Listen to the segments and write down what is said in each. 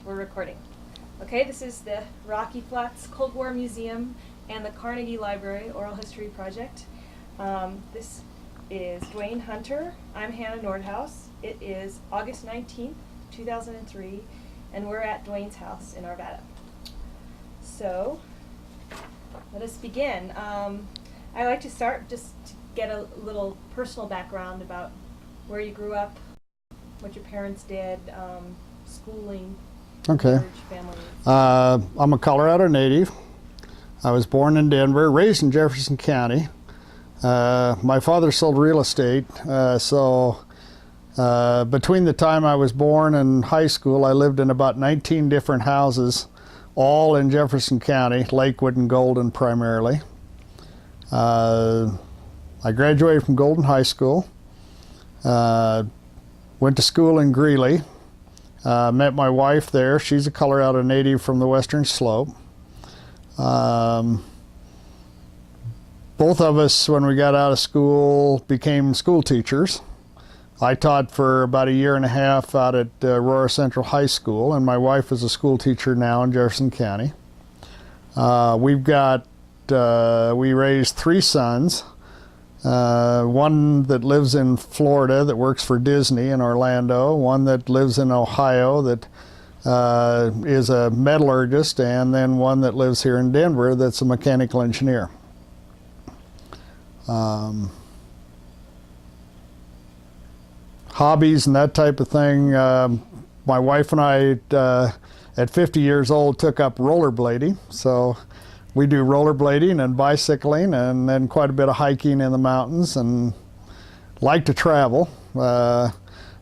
We're recording. Okay, this is the Rocky Flats Cold War Museum and the Carnegie Library Oral History Project. This is Duane Hunter. I'm Hannah Nordhaus. It is August 19th, 2003, and we're at Duane's house in Arvada. So, let us begin. I like to start just to get a little personal background about where you grew up, what your parents did, schooling, okay. church, family. I'm a Colorado native. I was born in Denver, raised in Jefferson County. My father sold real estate, so between the time I was born and high school, I lived in about 19 different houses, all in Jefferson County, Lakewood and Golden primarily. I graduated from Golden High School. Went to school in Greeley, met my wife there. She's a Colorado native from the Western Slope. Both of us, when we got out of school, became school teachers. I taught for about a year and a half out at Aurora Central High School, and my wife is a school teacher now in Jefferson County. We raised three sons. One that lives in Florida that works for Disney in Orlando, one that lives in Ohio that is a metallurgist, and then one that lives here in Denver that's a mechanical engineer. Hobbies and that type of thing. My wife and I, at 50 years old, took up rollerblading. So we do rollerblading and bicycling and then quite a bit of hiking in the mountains, and like to travel.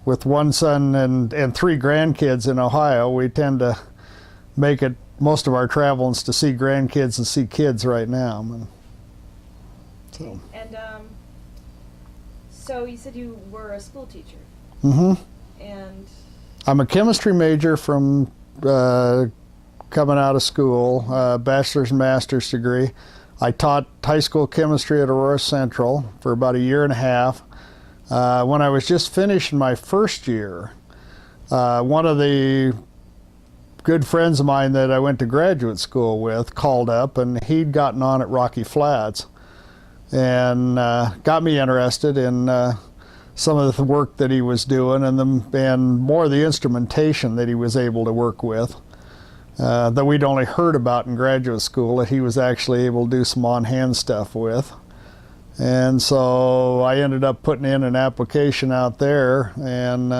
With one son and three grandkids in Ohio, we tend to make it most of our travels to see grandkids and see kids right now. So. And so you said you were a school teacher. Mm-hmm. And I'm a chemistry major from coming out of school, bachelor's and master's degree. I taught high school chemistry at Aurora Central for about a year and a half. When I was just finishing my first year, one of the good friends of mine that I went to graduate school with called up, and he'd gotten on at Rocky Flats and got me interested in some of the work that he was doing and more the instrumentation that he was able to work with. That we'd only heard about in graduate school, that he was actually able to do some on-hand stuff with. And so I ended up putting in an application out there, and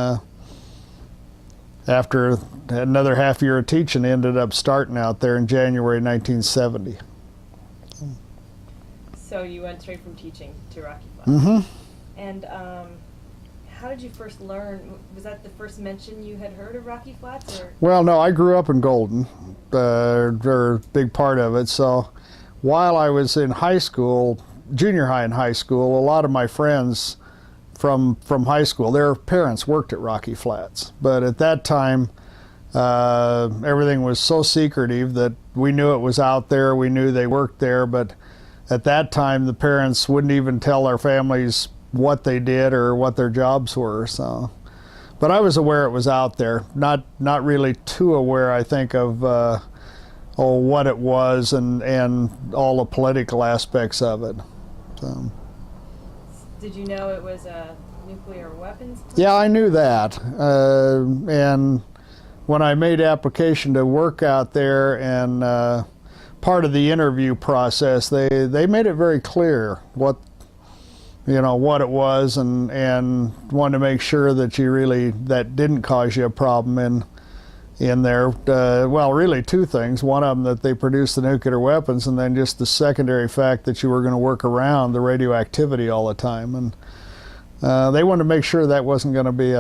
after another half year of teaching, ended up starting out there in January 1970. so you went straight from teaching to Rocky Flats. Mm-hmm. And how did you first learn? Was that the first mention you had heard of Rocky Flats? Or? Well, no, I grew up in Golden. They're a big part of it. So while I was in high school, junior high and high school, a lot of my friends from high school, their parents worked at Rocky Flats. But at that time, everything was so secretive that we knew it was out there. We knew they worked there, but at that time, the parents wouldn't even tell their families what they did or what their jobs were. So, but I was aware it was out there. Not really too aware, I think, of what it was and all the political aspects of it. So. Did you know it was a nuclear weapons plant? Yeah, I knew that. And when I made application to work out there, and part of the interview process, they made it very clear what it was, and wanted to make sure that that didn't cause you a problem in there. Well, really two things. One of them, that they produced the nuclear weapons, and then just the secondary fact that you were going to work around the radioactivity all the time. And they wanted to make sure that wasn't going to be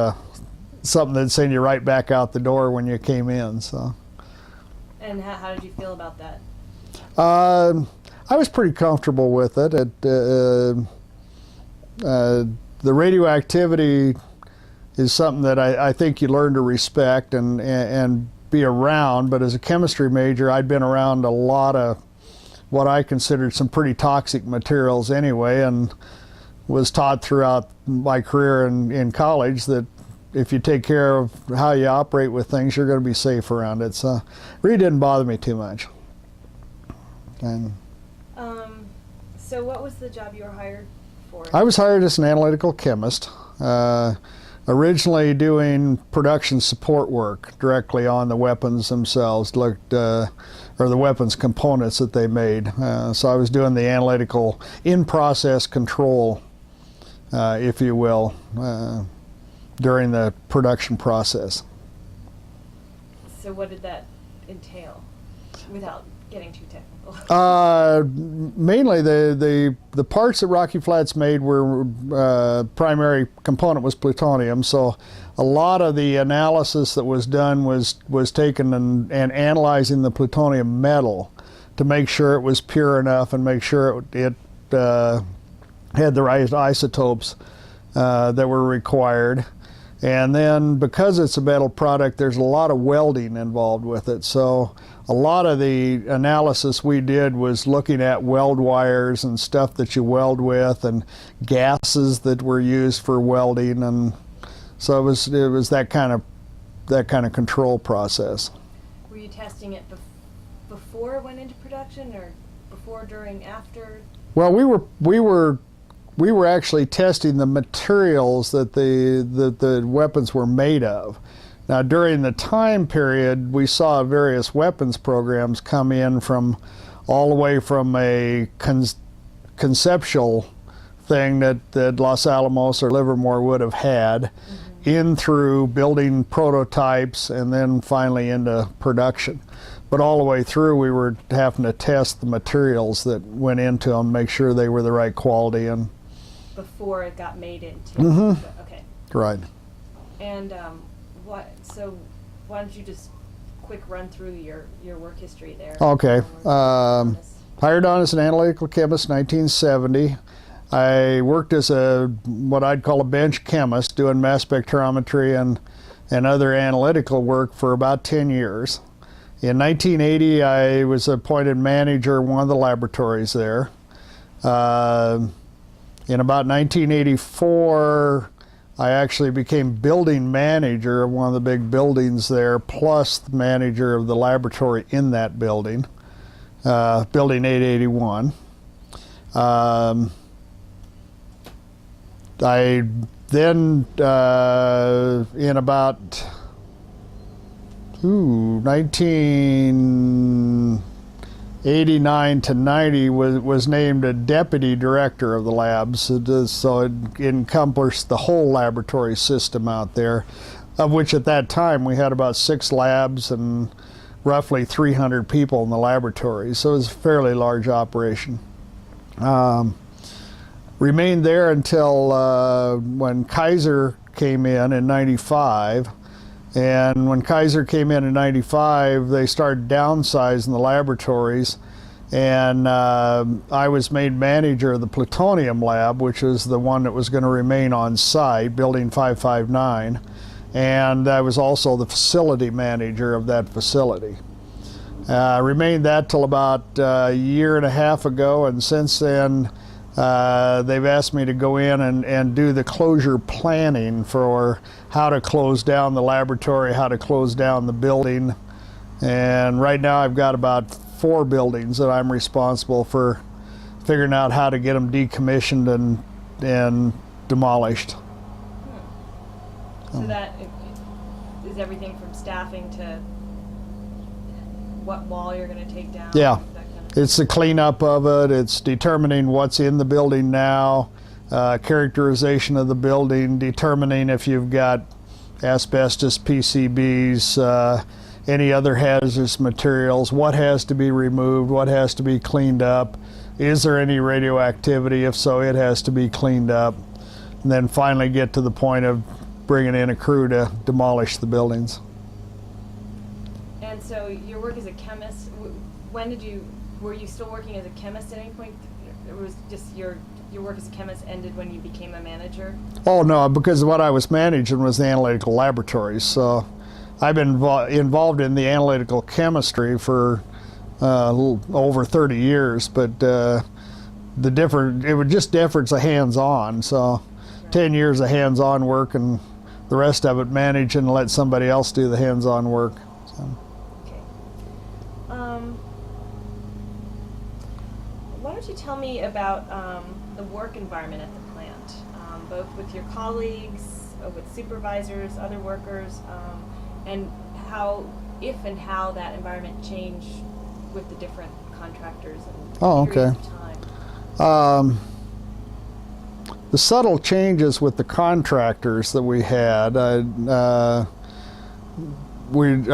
something that'd send you right back out the door when you came in. So. And how did you feel about that? I was pretty comfortable with it. The radioactivity is something that I think you learn to respect and be around, but as a chemistry major, I'd been around a lot of what I considered some pretty toxic materials anyway, and was taught throughout my career in college that if you take care of how you operate with things, you're going to be safe around it. So, really didn't bother me too much. And so what was the job you were hired for? I was hired as an analytical chemist, originally doing production support work directly on the weapons themselves, or the weapons components that they made. So I was doing the analytical in-process control, if you will, during the production process. So what did that entail, without getting too technical? Mainly the parts that Rocky Flats made were primary component was plutonium, so a lot of the analysis that was done was taken and analyzing the plutonium metal to make sure it was pure enough and make sure it had the right isotopes that were required. And then because it's a metal product, there's a lot of welding involved with it. So a lot of the analysis we did was looking at weld wires and stuff that you weld with and gases that were used for welding, and so it was that kind of control process. Were you testing it before it went into production, or before, during, after? Well, we were actually testing the materials that the weapons were made of. Now, during the time period, we saw various weapons programs come in from all the way from a conceptual thing that Los Alamos or Livermore would have had, in through building prototypes and then finally into production. But all the way through, we were having to test the materials that went into them, make sure they were the right quality. And before it got made into. Okay. Right. And so why don't you just quick run through your work history there? Okay. Hired on as an analytical chemist in 1970. I worked as what I'd call a bench chemist, doing mass spectrometry and other analytical work for about 10 years. In 1980, I was appointed manager of one of the laboratories there. In about 1984, I actually became building manager of one of the big buildings there, plus the manager of the laboratory in that building, building 881. I then, in about 1989 to 90, was named a deputy director of the labs, so it encompassed the whole laboratory system out there, of which at that time we had about 6 labs and roughly 300 people in the laboratory, so it was a fairly large operation. Remained there until when Kaiser came in 95. And when Kaiser came in 95, they started downsizing the laboratories, and I was made manager of the plutonium lab, which was the one that was going to remain on site, building 559, and I was also the facility manager of that facility. I remained that till about a year and a half ago, and since then they've asked me to go in and do the closure planning for how to close down the laboratory, how to close down the building. And right now I've got about 4 buildings that I'm responsible for figuring out how to get them decommissioned and demolished. So that is everything from staffing to what wall you're going to take down? Yeah. That kind of It's the cleanup of it, it's determining what's in the building now, characterization of the building, determining if you've got asbestos, PCBs, any other hazardous materials, what has to be removed, what has to be cleaned up, is there any radioactivity, if so it has to be cleaned up, and then finally get to the point of bringing in a crew to demolish the buildings. And so your work as a chemist, were you still working as a chemist at any point? Or was just your work as a chemist ended when you became a manager? Oh no, because what I was managing was the analytical laboratories. So I've been involved in the analytical chemistry for over 30 years, but it was just difference of hands-on. So right. 10 years of hands-on work and the rest of it manage and let somebody else do the hands-on work. So. Okay. Why don't you tell me about the work environment at the plant, both with your colleagues, with supervisors, other workers, and how, if and how that environment changed with the different contractors and periods of time? The subtle changes with the contractors that we had, I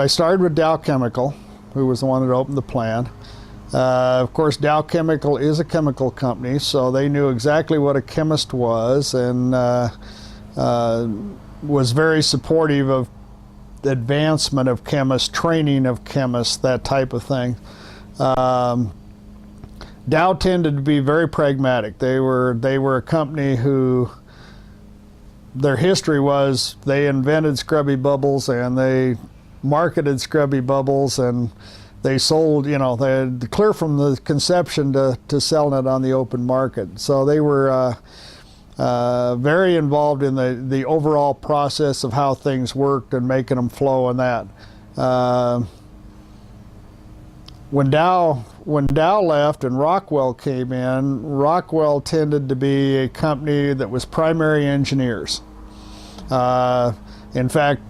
started with Dow Chemical, who was the one that opened the plant. Of course, Dow Chemical is a chemical company, so they knew exactly what a chemist was, and was very supportive of the advancement of chemists, training of chemists, that type of thing. Dow tended to be very pragmatic. They were a company who, their history was they invented scrubby bubbles and they marketed scrubby bubbles, and they sold, they had clear from the conception to selling it on the open market. So they were very involved in the overall process of how things worked and making them flow and that. When Dow left and Rockwell came in, Rockwell tended to be a company that was primary engineers. In fact,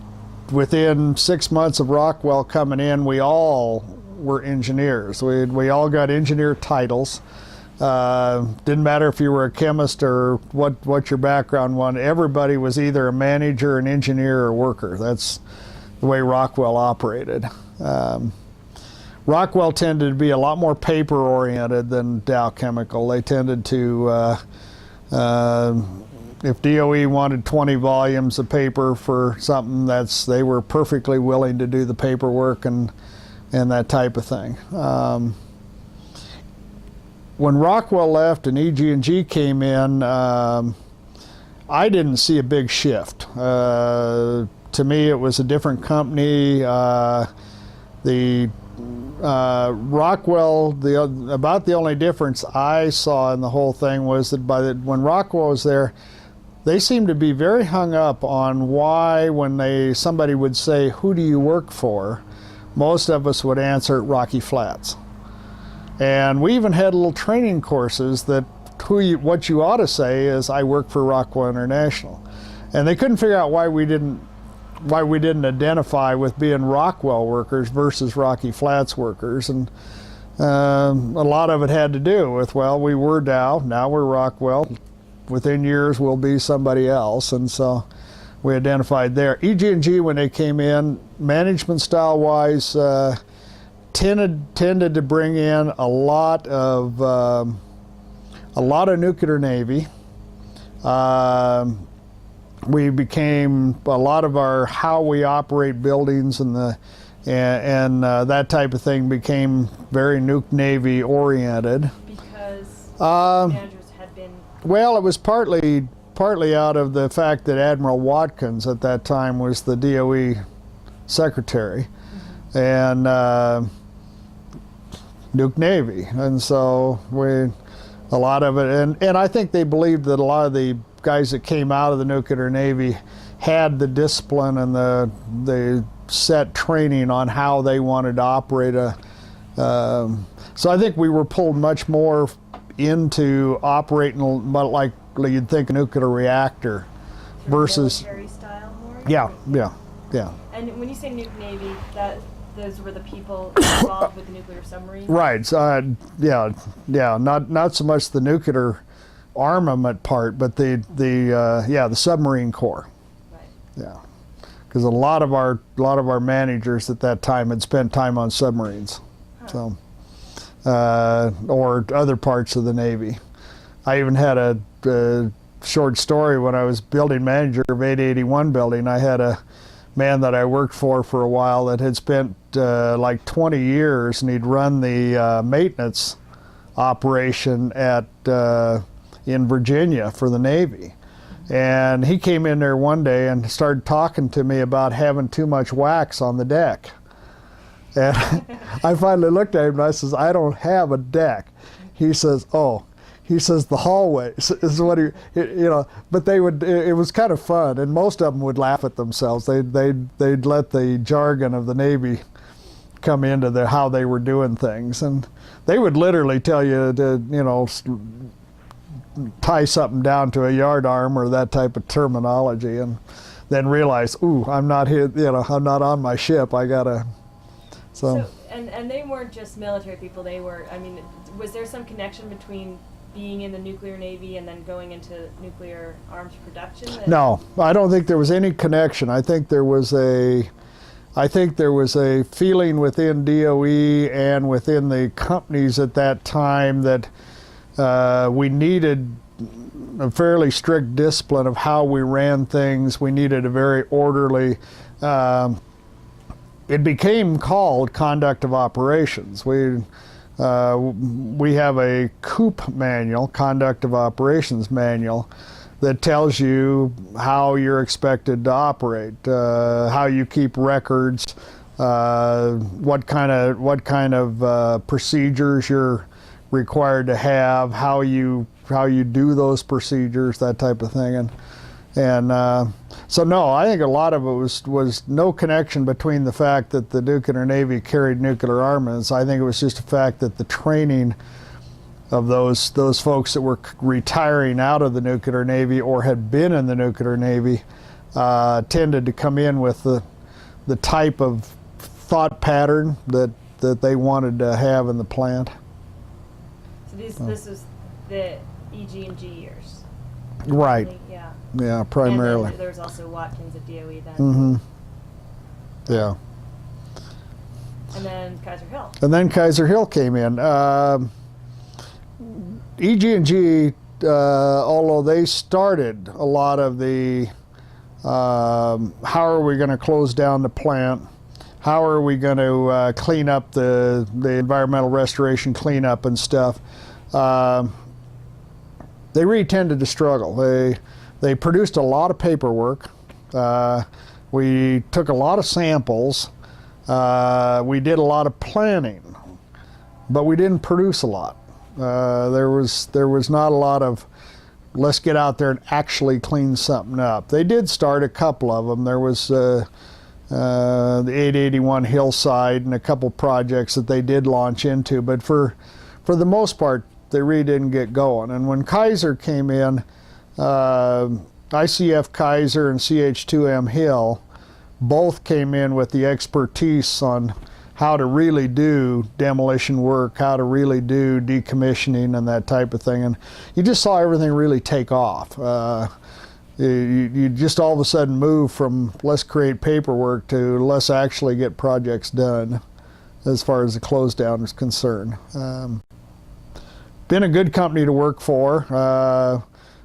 within 6 months of Rockwell coming in, we all were engineers. We all got engineer titles. Didn't matter if you were a chemist or what your background was. Everybody was either a manager, an engineer, or a worker. That's the way Rockwell operated. Rockwell tended to be a lot more paper oriented than Dow Chemical. They tended to, if DOE wanted 20 volumes of paper for something, they were perfectly willing to do the paperwork and that type of thing. When Rockwell left and EG&G came in, I didn't see a big shift. To me, it was a different company. Rockwell, about the only difference I saw in the whole thing was that when Rockwell was there, they seemed to be very hung up on why, when somebody would say, "Who do you work for?" most of us would answer Rocky Flats. And we even had little training courses that what you ought to say is, "I work for Rockwell International." And they couldn't figure out why we didn't identify with being Rockwell workers versus Rocky Flats workers. And a lot of it had to do with, well, we were Dow, now we're Rockwell. Within years we'll be somebody else, and so we identified there. EG&G, when they came in, management style wise, tended to bring in a lot of nuclear Navy. We became, a lot of our how we operate buildings and that type of thing became very nuke Navy oriented. Because managers had been. Well, it was partly out of the fact that Admiral Watkins at that time was the DOE secretary, and nuke Navy, and so a lot of it, and I think they believed that a lot of the guys that came out of the nuclear Navy had the discipline and the set training on how they wanted to operate so I think we were pulled much more into operating like you'd think a nuclear reactor versus military style more? Yeah. And when you say nuke Navy, those were the people involved with the nuclear submarine? Right. Not so much the nuclear armament part, but the submarine corps. Right. Yeah, because a lot of our managers at that time had spent time on submarines, so or other parts of the Navy. I even had a short story when I was building manager of 881 building. I had a man that I worked for a while that had spent like 20 years, and he'd run the maintenance operation in Virginia for the Navy. And he came in there one day and started talking to me about having too much wax on the deck. And I finally looked at him and I says, "I don't have a deck." He says, He says the hallways is what but they would, it was kind of fun, and most of them would laugh at themselves. They'd let the jargon of the Navy come into how they were doing things, and they would literally tell you to, tie something down to a yard arm or that type of terminology, and then realize, ooh, I'm not here, I'm not on my ship. I gotta, so and they weren't just military people. They were, was there some connection between being in the nuclear Navy and then going into nuclear arms production? No, I don't think there was any connection. I think there was a feeling within DOE and within the companies at that time that we needed a fairly strict discipline of how we ran things. We needed a very orderly, it became called conduct of operations. We have a COOP manual, conduct of operations manual, that tells you how you're expected to operate, how you keep records, what kind of procedures you're required to have, how you do those procedures, that type of thing, and so no, I think a lot of it was no connection between the fact that the nuclear Navy carried nuclear armaments. I think it was just the fact that the training of those folks that were retiring out of the nuclear Navy or had been in the nuclear Navy tended to come in with the type of thought pattern that they wanted to have in the plant. So this was the EG&G years. Right. Yeah. Yeah, primarily. And then there was also Watkins at DOE then. Mm-hmm. Yeah. And then Kaiser Hill. And then Kaiser Hill came in. EG&G, although they started a lot of the how are we going to close down the plant, how are we going to clean up the environmental restoration cleanup and stuff, they really tended to struggle. They produced a lot of paperwork. We took a lot of samples. We did a lot of planning, but we didn't produce a lot. There was not a lot of let's get out there and actually clean something up. They did start a couple of them. There was the 881 Hillside and a couple projects that they did launch into, but for the most part, they really didn't get going. And when Kaiser came in, ICF Kaiser and CH2M Hill both came in with the expertise on how to really do demolition work, how to really do decommissioning and that type of thing. And you just saw everything really take off. You just all of a sudden move from let's create paperwork to let's actually get projects done as far as the close down is concerned. Been a good company to work for.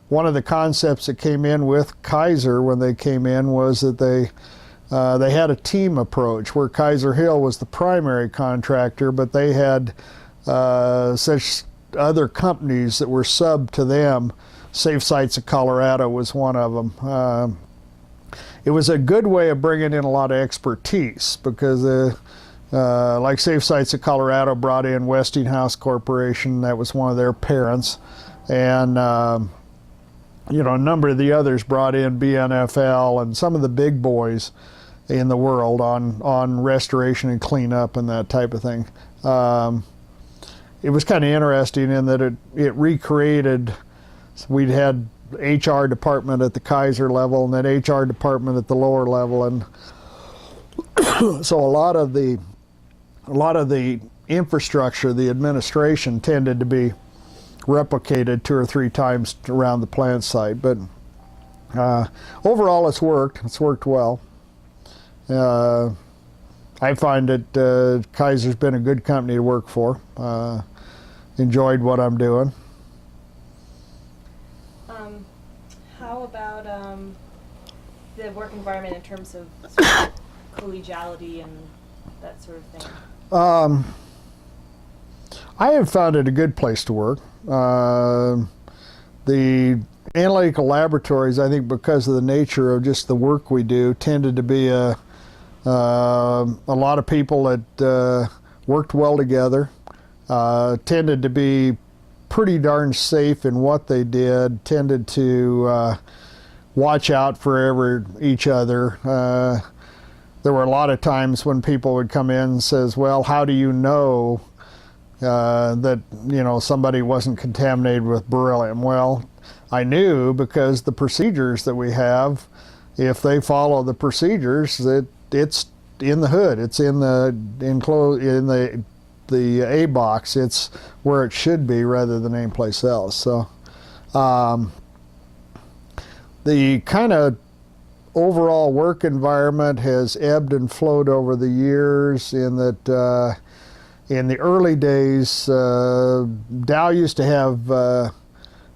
One of the concepts that came in with Kaiser when they came in was that they had a team approach where Kaiser Hill was the primary contractor, but they had such other companies that were sub to them. Safe Sites of Colorado was one of them. It was a good way of bringing in a lot of expertise because like Safe Sites of Colorado brought in Westinghouse Corporation, that was one of their parents, and a number of the others brought in BNFL and some of the big boys in the world on restoration and cleanup and that type of thing. It was kind of interesting in that it recreated. We'd had HR department at the Kaiser level and then HR department at the lower level, and so a lot of the infrastructure, the administration tended to be replicated 2 or 3 times around the plant site. But overall, it's worked well. I find that Kaiser's been a good company to work for. Enjoyed what I'm doing. How about the work environment in terms of sort of collegiality and that sort of thing? I have found it a good place to work. The analytical laboratories, I think because of the nature of just the work we do, tended to be a lot of people that worked well together, tended to be pretty darn safe in what they did, tended to watch out for each other. There were a lot of times when people would come in and says, well, how do you know that somebody wasn't contaminated with beryllium? Well, I knew because the procedures that we have, if they follow the procedures, it's in the hood, it's in the A box, it's where it should be rather than anyplace else. So the kind of overall work environment has ebbed and flowed over the years, in that in the early days, Dow used to have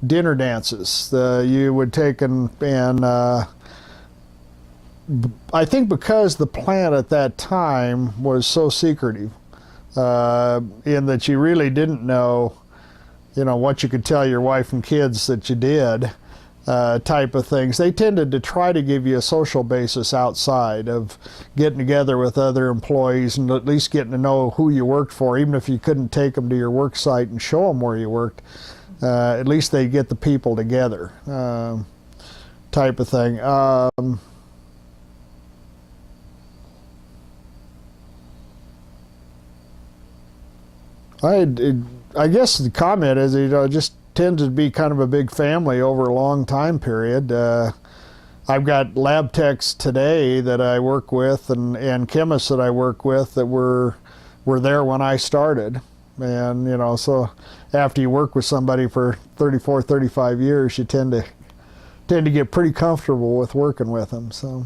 dinner dances. You would take and I think because the plant at that time was so secretive, in that you really didn't know, what you could tell your wife and kids that you did, type of things. They tended to try to give you a social basis outside of getting together with other employees and at least getting to know who you worked for, even if you couldn't take them to your work site and show them where you worked. At least they get the people together, type of thing. I guess the comment is, it just tends to be kind of a big family over a long time period. I've got lab techs today that I work with and chemists that I work with that were there when I started. And, so after you work with somebody for 34, 35 years, you tend to get pretty comfortable with working with them. So,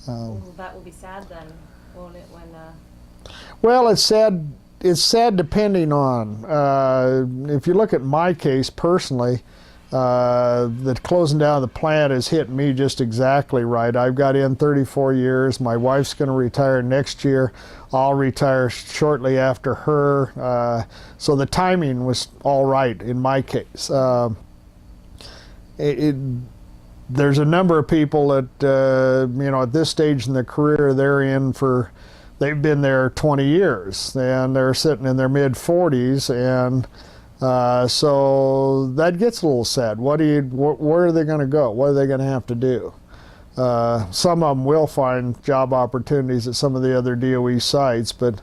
well, that will be sad then, won't it? Well, it's sad. It's sad depending on, if you look at my case personally, the closing down of the plant has hit me just exactly right. I've got in 34 years. My wife's going to retire next year. I'll retire shortly after her. So the timing was all right in my case. There's a number of people that, at this stage in their career, they've been there 20 years and they're sitting in their mid-40s, and so that gets a little sad. Where are they going to go? What are they going to have to do? Some of them will find job opportunities at some of the other DOE sites, but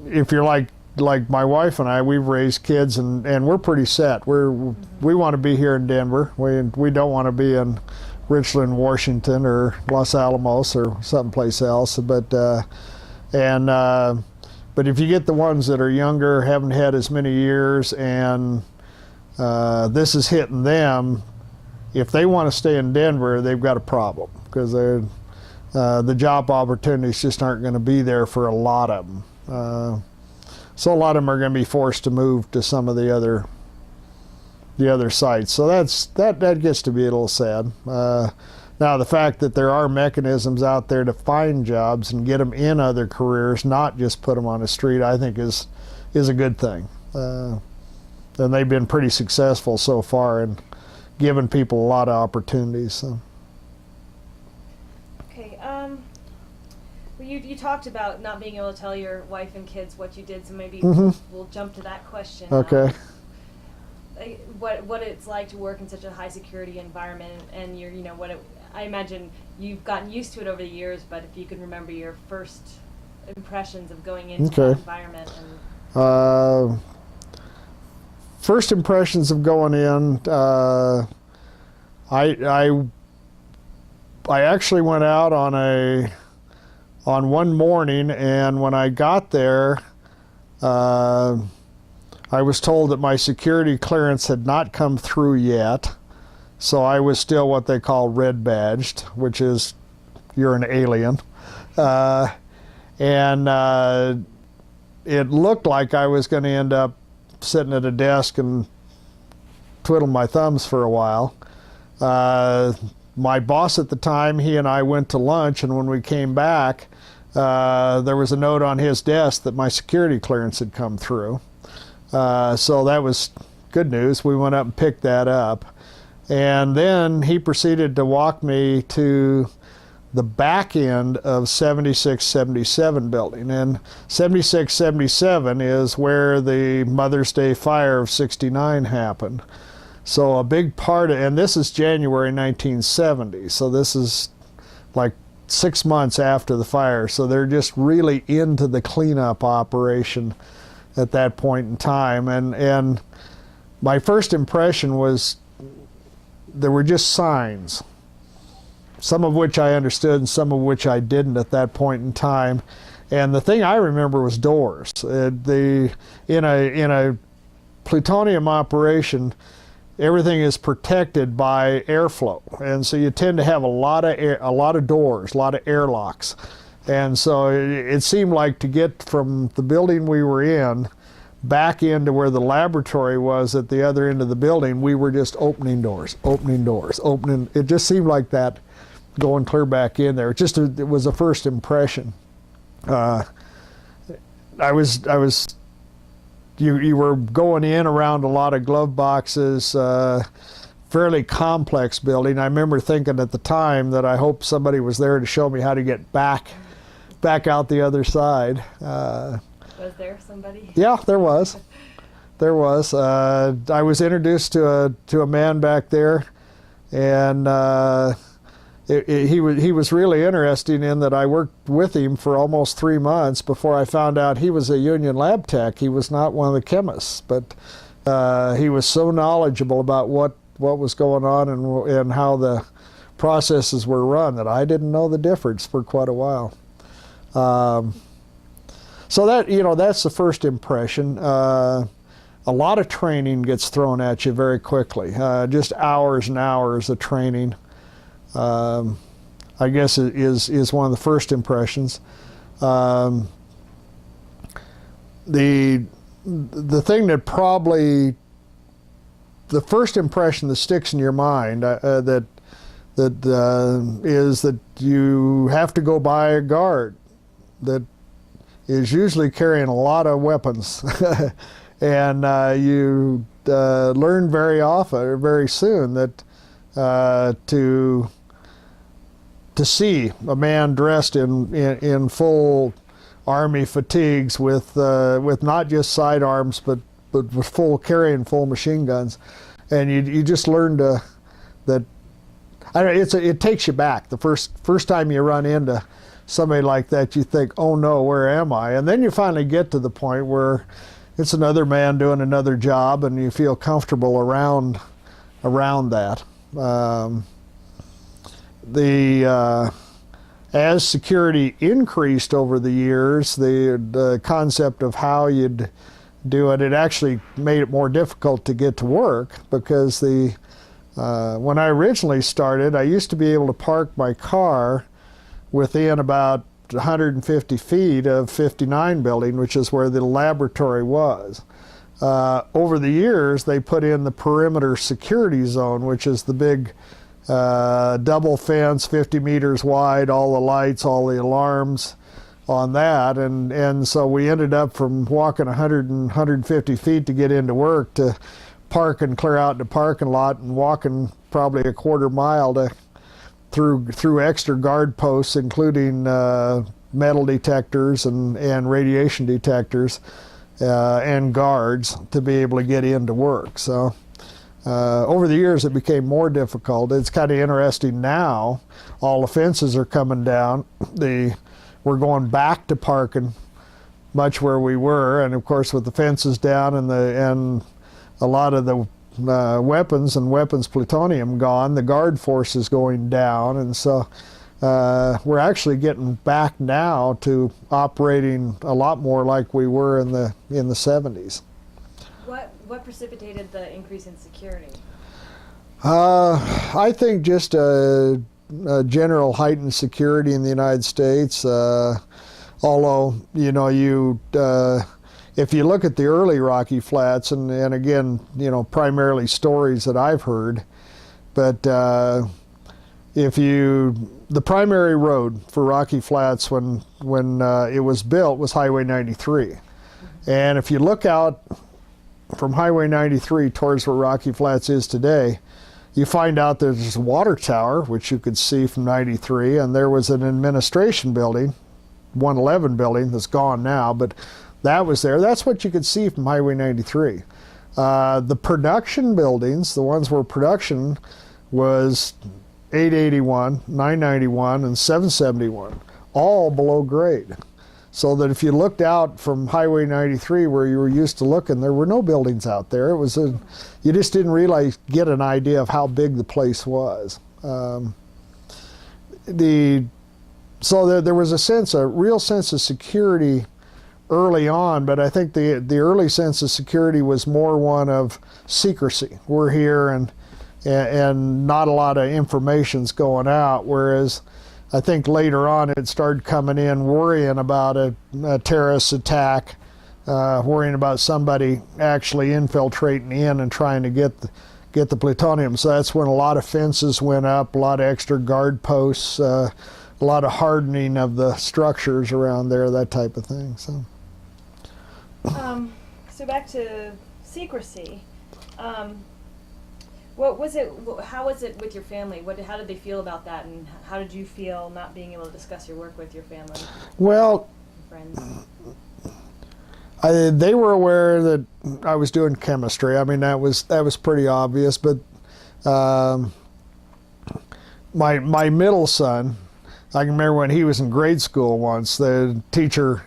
if you're like my wife and I, we've raised kids and we're pretty set. We want to be here in Denver. We don't want to be in Richland, Washington, or Los Alamos, or someplace else. But if you get the ones that are younger, haven't had as many years, and this is hitting them, if they want to stay in Denver, they've got a problem, because the job opportunities just aren't going to be there for a lot of them. So a lot of them are going to be forced to move to some of the other sites. So that gets to be a little sad. Now, the fact that there are mechanisms out there to find jobs and get them in other careers, not just put them on the street, I think is a good thing. And they've been pretty successful so far in giving people a lot of opportunities. So. Okay. Well, you talked about not being able to tell your wife and kids what you did, so maybe we'll jump to that question. Okay. What it's like to work in such a high security environment, and I imagine you've gotten used to it over the years, but if you can remember your first impressions of going into that environment. First impressions of going in, I actually went out on one morning, and when I got there, I was told that my security clearance had not come through yet, so I was still what they call red badged, which is you're an alien. And it looked like I was going to end up sitting at a desk and twiddling my thumbs for a while. My boss at the time, he and I went to lunch, and when we came back, there was a note on his desk that my security clearance had come through. So that was good news. We went up and picked that up. And then he proceeded to walk me to the back end of 76, 77 building. And 76, 77 is where the Mother's Day fire of 69 happened. So a big part of, and this is January 1970, so this is like 6 months after the fire. So they're just really into the cleanup operation at that point in time. And my first impression was there were just signs, some of which I understood and some of which I didn't at that point in time. And the thing I remember was doors. In a plutonium operation, everything is protected by airflow, and so you tend to have a lot of doors, a lot of airlocks. And so it seemed like to get from the building we were in back into where the laboratory was at the other end of the building, we were just opening doors, opening. It just seemed like that, going clear back in there. It was a first impression. You were going in around a lot of glove boxes, fairly complex building. I remember thinking at the time that I hope somebody was there to show me how to get back out the other side. Was there somebody? Yeah, there was. There was. I was introduced to a man back there, and he was really interesting in that I worked with him for almost 3 months before I found out he was a union lab tech. He was not one of the chemists, but he was so knowledgeable about what was going on and how the processes were run that I didn't know the difference for quite a while. So that's the first impression. A lot of training gets thrown at you very quickly, just hours and hours of training. I guess is one of the first impressions. The thing that probably, the first impression that sticks in your mind that is that you have to go by a guard that is usually carrying a lot of weapons, and you learn very soon that to see a man dressed in full army fatigues with not just sidearms but with carrying full machine guns, and you just learn that it takes you back. The first time you run into somebody like that, you think, oh no, where am I? And then you finally get to the point where it's another man doing another job, and you feel comfortable around that. As security increased over the years, the concept of how you'd do it, it actually made it more difficult to get to work, because when I originally started, I used to be able to park my car within about 150 feet of 59 building, which is where the laboratory was. Over the years, they put in the perimeter security zone, which is the big double fence, 50 meters wide, all the lights, all the alarms on that, and so we ended up from walking 150 feet to get into work to park and clear out the parking lot and walking probably a quarter mile through extra guard posts, including metal detectors and radiation detectors and guards, to be able to get into work. So over the years it became more difficult. It's kind of interesting now. All the fences are coming down. We're going back to parking much where we were, and of course with the fences down and a lot of the weapons and weapons plutonium gone, the guard force is going down, and so we're actually getting back now to operating a lot more like we were in the 70s. What precipitated the increase in security? I think just a general heightened security in the United States. Although if you look at the early Rocky Flats, and again, primarily stories that I've heard, but the primary road for Rocky Flats when it was built was Highway 93. And if you look out from Highway 93 towards where Rocky Flats is today, you find out there's this water tower, which you could see from 93, and there was an administration building, 111 building that's gone now, but that was there. That's what you could see from Highway 93. The production buildings, the ones where production was 881, 991, and 771, all below grade. So that if you looked out from Highway 93 where you were used to looking, there were no buildings out there. It was you just didn't really get an idea of how big the place was. So there was a real sense of security early on, but I think the early sense of security was more one of secrecy. We're here and not a lot of information's going out, whereas I think later on it started coming in worrying about a terrorist attack, worrying about somebody actually infiltrating in and trying to get the plutonium. So that's when a lot of fences went up, a lot of extra guard posts, a lot of hardening of the structures around there, that type of thing. So back to secrecy. What was it? How was it with your family? How did they feel about that, and how did you feel not being able to discuss your work with your family? Well, friends. They were aware that I was doing chemistry. I mean, that was pretty obvious. But my middle son, I can remember when he was in grade school once. The teacher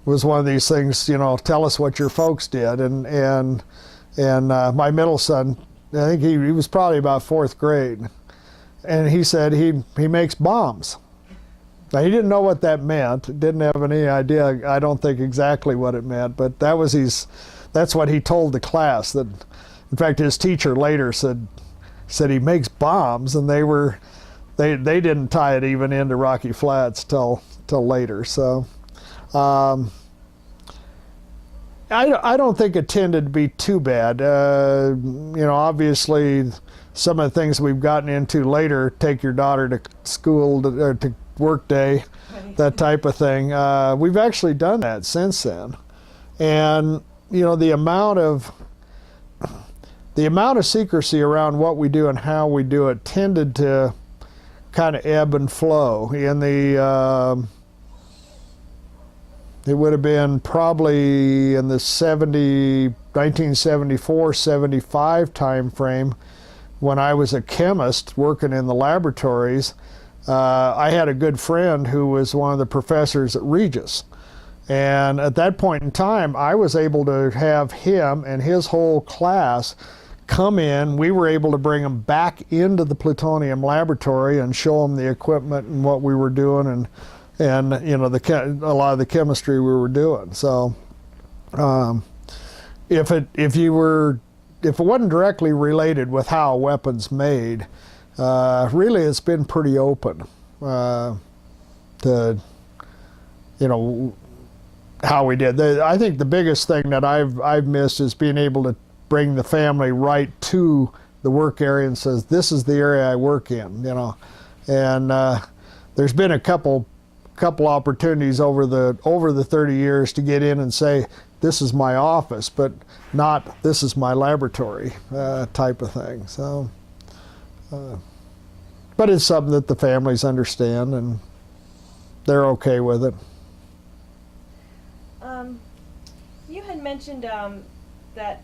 was one of these things, tell us what your folks did, and my middle son, I think he was probably about 4th grade, and he said he makes bombs. Now, he didn't know what that meant, didn't have any idea, I don't think, exactly what it meant, but that's what he told the class. That, in fact, his teacher later said he makes bombs, and they didn't tie it even into Rocky Flats till later. So I don't think it tended to be too bad. Obviously, some of the things we've gotten into later, take your daughter to school to work day, that type of thing. We've actually done that since then, and the amount of secrecy around what we do and how we do it tended to kind of ebb and flow. It would have been probably in the 1974-75 time frame when I was a chemist working in the laboratories. I had a good friend who was one of the professors at Regis. And at that point in time, I was able to have him and his whole class come in. We were able to bring them back into the plutonium laboratory and show them the equipment and what we were doing, and a lot of the chemistry we were doing. So if it wasn't directly related with how a weapon's made, really it's been pretty open to how we did. I think the biggest thing that I've missed is being able to bring the family right to the work area and says, this is the area I work in, and there's been a couple opportunities over the 30 years to get in and say, this is my office, but not this is my laboratory, type of thing. So, but it's something that the families understand and they're okay with it. You had mentioned that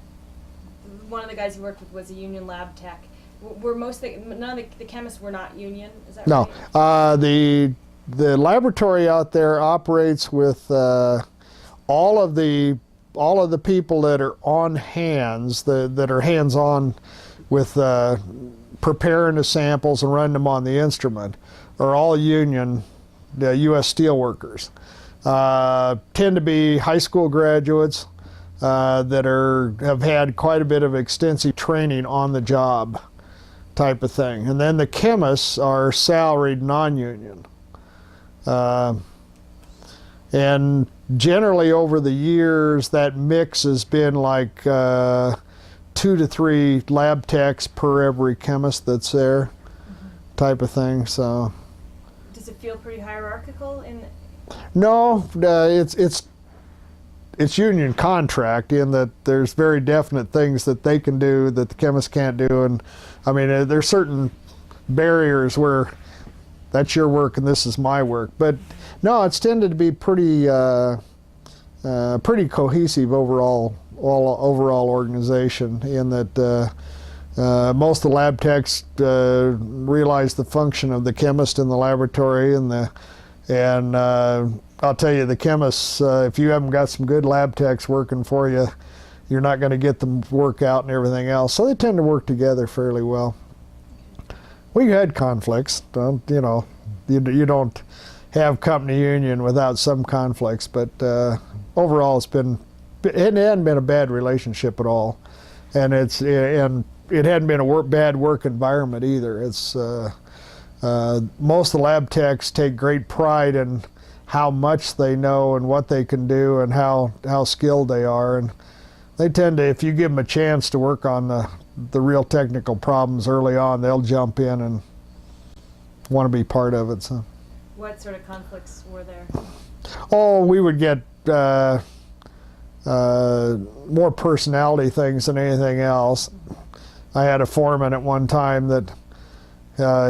one of the guys you worked with was a union lab tech. None of the chemists were not union, is that right? No, the laboratory out there operates with all of the people that are on hands, that are hands-on with preparing the samples and running them on the instrument, are all union, the U.S. steel workers. Tend to be high school graduates that have had quite a bit of extensive training on the job, type of thing. And then the chemists are salaried non-union. And generally over the years, that mix has been like 2 to 3 lab techs per every chemist that's there, type of thing. So, does it feel pretty hierarchical in? No, it's union contract in that there's very definite things that they can do that the chemists can't do, I mean, there's certain barriers where that's your work and this is my work. But no, it's tended to be pretty pretty cohesive overall organization, in that most of the lab techs realize the function of the chemist in the laboratory, and I'll tell you, the chemists, if you haven't got some good lab techs working for you, you're not going to get them work out and everything else. So they tend to work together fairly well. We had conflicts, you know, you don't have company union without some conflicts, but overall it hadn't been a bad relationship at all, and it hadn't been a bad work environment either. It's most of the lab techs take great pride in how much they know and what they can do and how skilled they are, and they tend to, if you give them a chance to work on the real technical problems early on, they'll jump in and want to be part of it. So, what sort of conflicts were there? Oh, we would get more personality things than anything else. I had a foreman at one time that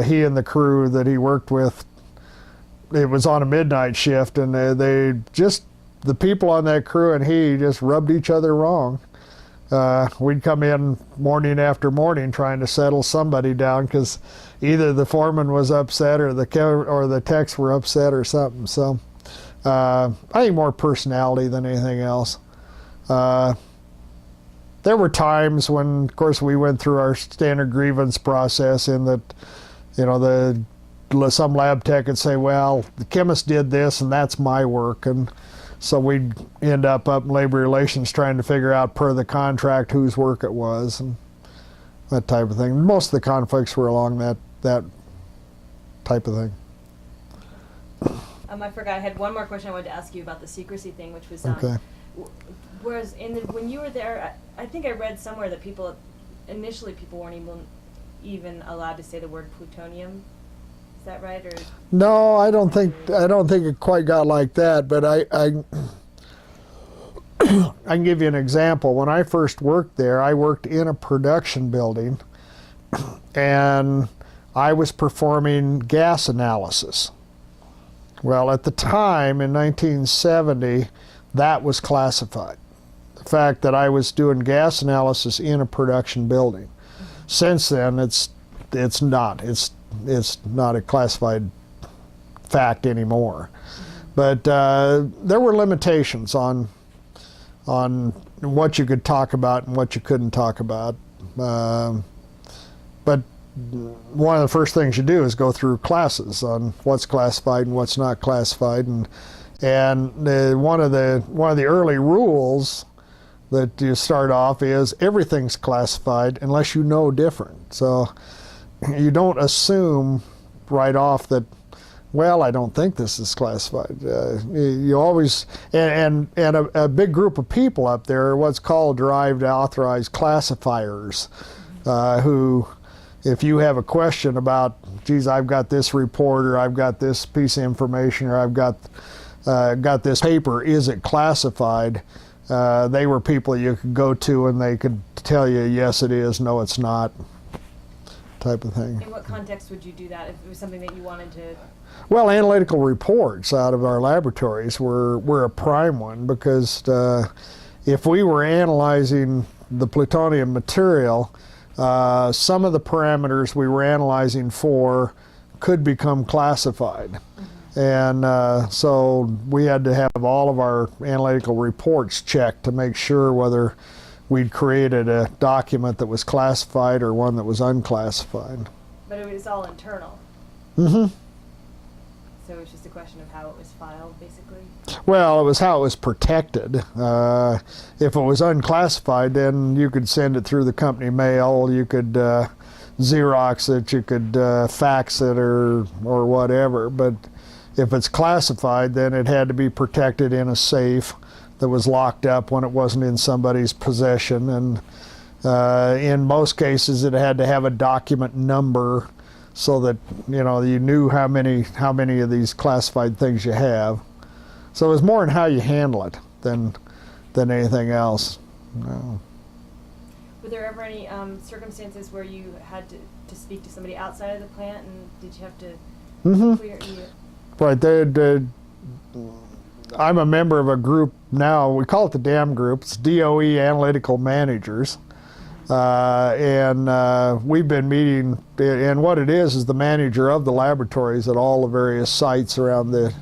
he and the crew that he worked with, it was on a midnight shift, and the people on that crew and he just rubbed each other wrong. We'd come in morning after morning trying to settle somebody down because either the foreman was upset or the techs were upset or something. So I think more personality than anything else. There were times when, of course, we went through our standard grievance process, in that, you know, some lab tech would say, well, the chemist did this and that's my work, and so we'd end up in labor relations trying to figure out per the contract whose work it was and that type of thing. Most of the conflicts were along that type of thing. I forgot, I had one more question I wanted to ask you about the secrecy thing, which was Okay. whereas when you were there, I think I read somewhere that initially people weren't even allowed to say the word plutonium. Is that right? Or No, I don't think it quite got like that, but I I can give you an example. When I first worked there, I worked in a production building, and I was performing gas analysis. Well, at the time in 1970, that was classified. The fact that I was doing gas analysis in a production building. Since then, it's not a classified fact anymore. But there were limitations on what you could talk about and what you couldn't talk about. But one of the first things you do is go through classes on what's classified and what's not classified, and one of the early rules that you start off is everything's classified unless you know different. So you don't assume right off that, well, I don't think this is classified. You always, and a big group of people up there are what's called derived authorized classifiers, who, if you have a question about, geez, I've got this report, or I've got this piece of information, or I've got this paper, is it classified? They were people you could go to and they could tell you, yes it is, no it's not, type of thing. In what context would you do that if it was something that you wanted to? Well, analytical reports out of our laboratories were a prime one, because if we were analyzing the plutonium material, some of the parameters we were analyzing for could become classified. And so we had to have all of our analytical reports checked to make sure whether we'd created a document that was classified or one that was unclassified. But it was all internal. Mm-hmm. So it was just a question of how it was filed, basically? Well, it was how it was protected. If it was unclassified, then you could send it through the company mail, you could Xerox it, you could fax it, or whatever. But if it's classified, then it had to be protected in a safe that was locked up when it wasn't in somebody's possession. And in most cases, it had to have a document number so that, you know, you knew how many of these classified things you have. So it was more in how you handle it than anything else. No. Were there ever any circumstances where you had to speak to somebody outside of the plant, and did you have to clear you? Right. I'm a member of a group now. We call it the DAM group. It's DOE Analytical Managers. And we've been meeting, and what it is the manager of the laboratories at all the various sites around the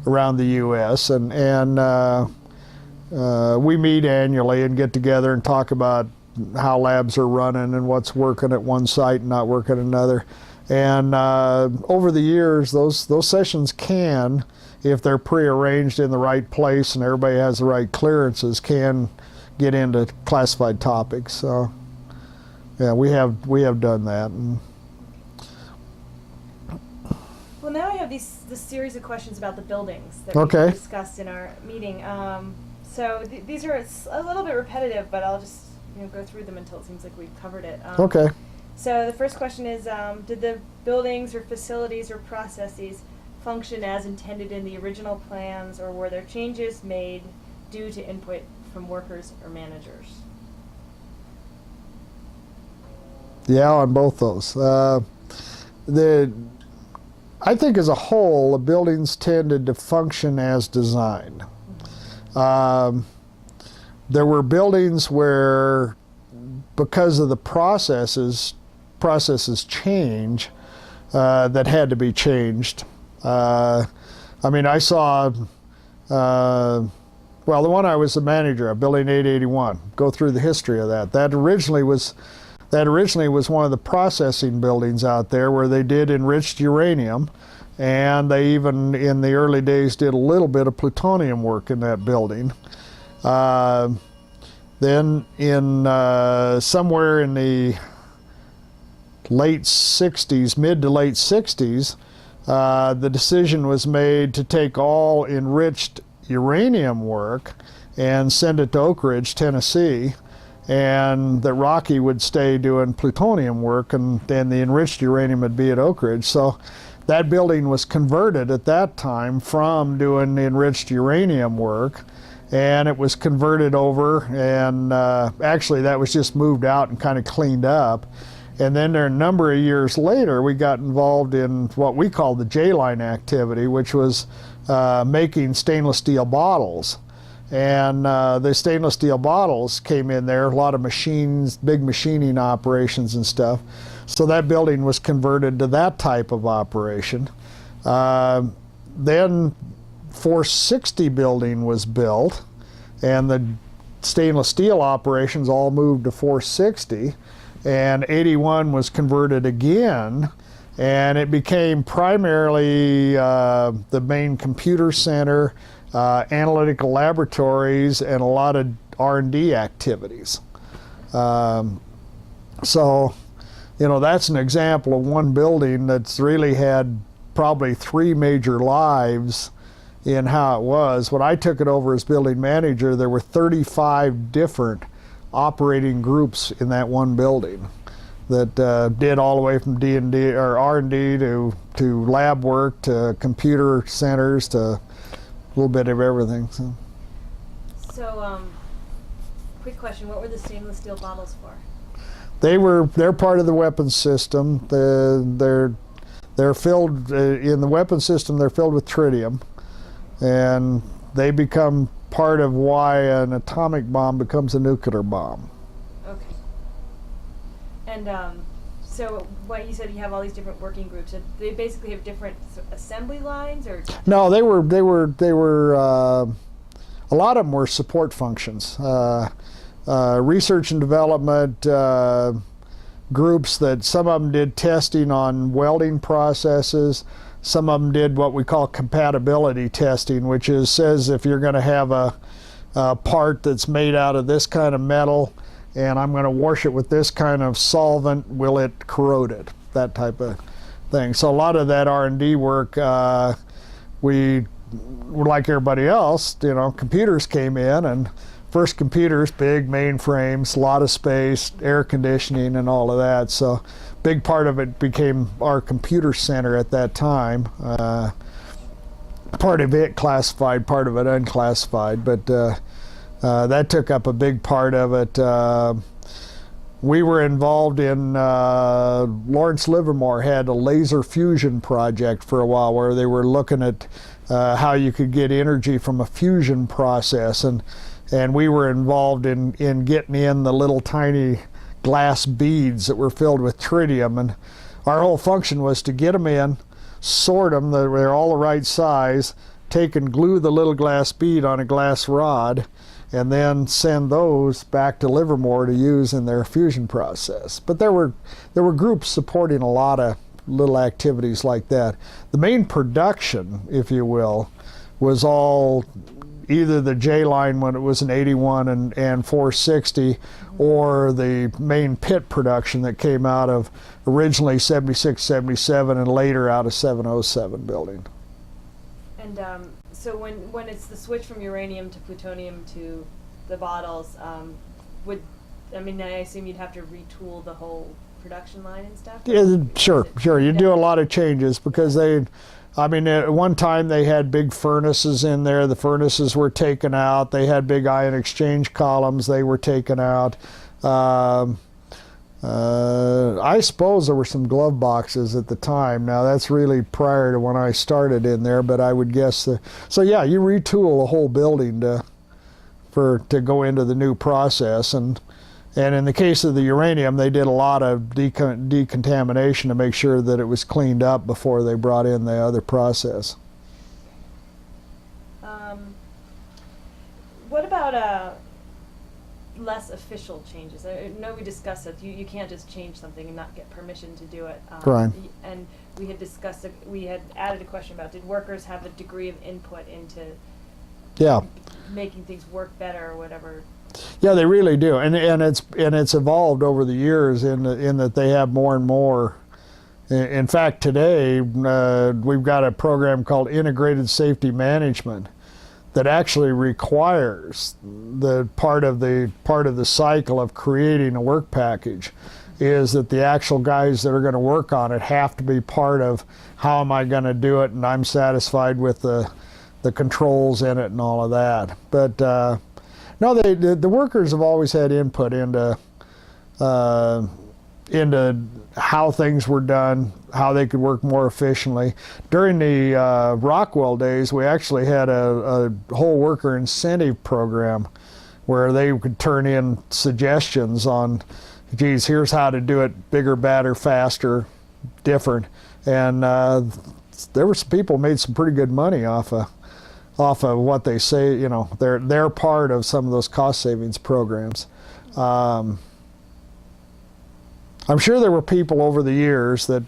U.S. and we meet annually and get together and talk about how labs are running and what's working at one site and not working at another. And over the years, those sessions can, if they're prearranged in the right place and everybody has the right clearances, can get into classified topics. So. Yeah, we have done that. Well, now I have this series of questions about the buildings that Okay. we discussed in our meeting. So these are a little bit repetitive, but I'll just go through them until it seems like we've covered it. Okay. So the first question is, did the buildings or facilities or processes function as intended in the original plans, or were there changes made due to input from workers or managers? Yeah, on both those. I think as a whole, the buildings tended to function as designed. There were buildings where, because of the processes change, that had to be changed. I mean, I saw, well, the one I was the manager of, Building 881, go through the history of that. That originally was one of the processing buildings out there where they did enriched uranium, and they even in the early days did a little bit of plutonium work in that building. Then in somewhere in the late 60s, mid to late 60s, the decision was made to take all enriched uranium work and send it to Oak Ridge, Tennessee, and that Rocky would stay doing plutonium work, and then the enriched uranium would be at Oak Ridge. So that building was converted at that time from doing enriched uranium work, and it was converted over, and actually that was just moved out and kind of cleaned up. And then there, a number of years later, we got involved in what we called the J-line activity, which was making stainless steel bottles. And the stainless steel bottles came in there, a lot of machines, big machining operations and stuff. So that building was converted to that type of operation. Then 460 building was built, and the stainless steel operations all moved to 460, and 81 was converted again, and it became primarily the main computer center, analytical laboratories, and a lot of R&D activities. So, you know, that's an example of one building that's really had probably 3 major lives in how it was. When I took it over as building manager, there were 35 different operating groups in that one building that did all the way from D&D or R&D to lab work to computer centers to a little bit of everything. So, quick question: what were the stainless steel bottles for? They're part of the weapons system. They're filled in the weapons system. They're filled with tritium, and they become part of why an atomic bomb becomes a nuclear bomb. Okay. And so, what you said, you have all these different working groups. So they basically have different assembly lines, or? No, they were. A lot of them were support functions. Research and development groups that some of them did testing on welding processes. Some of them did what we call compatibility testing, which says if you're going to have a part that's made out of this kind of metal and I'm going to wash it with this kind of solvent, will it corrode it? That type of thing. So a lot of that R&D work, we were like everybody else, you know, computers came in, and first computers, big mainframes, a lot of space, air conditioning and all of that. So big part of it became our computer center at that time. Part of it classified, part of it unclassified, but that took up a big part of it. We were involved in, Lawrence Livermore had a laser fusion project for a while where they were looking at how you could get energy from a fusion process, and we were involved in getting in the little tiny glass beads that were filled with tritium, and our whole function was to get them in, sort them, they're all the right size, take and glue the little glass bead on a glass rod, and then send those back to Livermore to use in their fusion process. But there were groups supporting a lot of little activities like that. The main production, if you will, was all either the J line when it was an 81 and 460, or the main pit production that came out of originally 76, 77, and later out of 707 building. And so when it's the switch from uranium to plutonium to the bottles, I assume you'd have to retool the whole production line and stuff? Yeah, sure. You do a lot of changes because at one time they had big furnaces in there. The furnaces were taken out. They had big ion exchange columns. They were taken out. I suppose there were some glove boxes at the time. Now that's really prior to when I started in there, but I would guess so yeah, you retool a whole building to go into the new process, and in the case of the uranium, they did a lot of decontamination to make sure that it was cleaned up before they brought in the other process. What about less official changes? I know we discussed that you can't just change something and not get permission to do it. Right. And we had discussed it, we had added a question about, did workers have a degree of input into making things work better or whatever? Yeah, they really do, and it's evolved over the years in that they have more and more. In fact, today we've got a program called Integrated Safety Management that actually requires the part of the cycle of creating a work package is that the actual guys that are going to work on it have to be part of how am I going to do it, and I'm satisfied with the controls in it and all of that. But no, the workers have always had input into how things were done, how they could work more efficiently. During the Rockwell days, we actually had a whole worker incentive program where they could turn in suggestions on, geez, here's how to do it bigger, badder, faster, different. And there were some people who made some pretty good money off of what they say, they're part of some of those cost savings programs. I'm sure there were people over the years that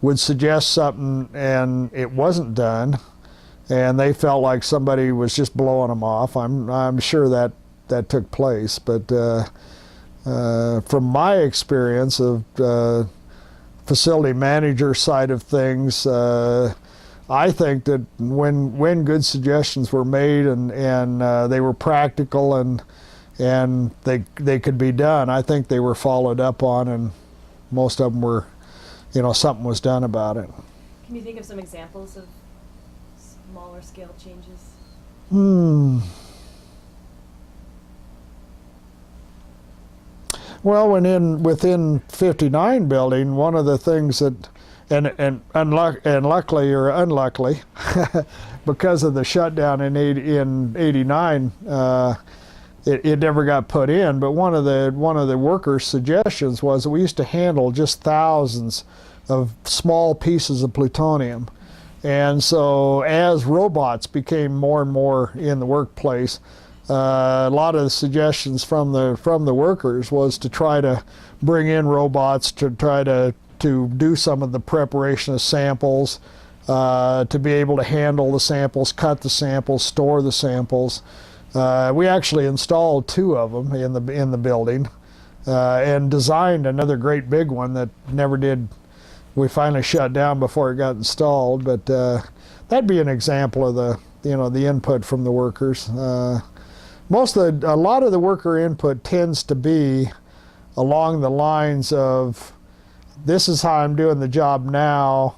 would suggest something and it wasn't done, and they felt like somebody was just blowing them off. I'm sure that took place, but from my experience of facility manager side of things, I think that when good suggestions were made and they were practical and they could be done, I think they were followed up on, and most of them were, something was done about it. Can you think of some examples of smaller scale changes? Well, within 59 building, one of the things that, and luckily or unluckily, because of the shutdown in 89, it never got put in. But one of the workers' suggestions was that we used to handle just thousands of small pieces of plutonium, and so as robots became more and more in the workplace, a lot of the suggestions from the workers was to try to bring in robots to try to do some of the preparation of samples, to be able to handle the samples, cut the samples, store the samples. We actually installed 2 of them in the building, and designed another great big one that never did. We finally shut down before it got installed. But that'd be an example of the input from the workers. A lot of the worker input tends to be along the lines of, this is how I'm doing the job now.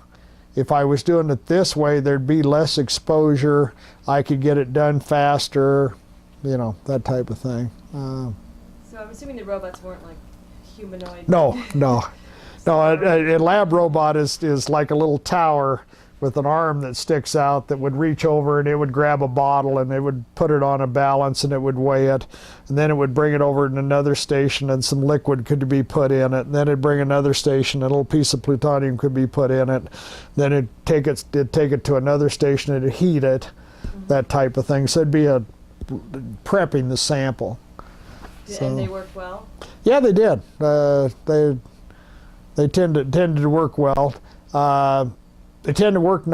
If I was doing it this way, there'd be less exposure. I could get it done faster, that type of thing. So I'm assuming the robots weren't like humanoid. No. A lab robot is like a little tower with an arm that sticks out that would reach over and it would grab a bottle and it would put it on a balance and it would weigh it, and then it would bring it over to another station and some liquid could be put in it, and then it'd bring another station, a little piece of plutonium could be put in it, then it'd take it to another station and it'd heat it, that type of thing. So it'd be prepping the sample. And they worked well? Yeah, they did. They tended to work well. They tend to work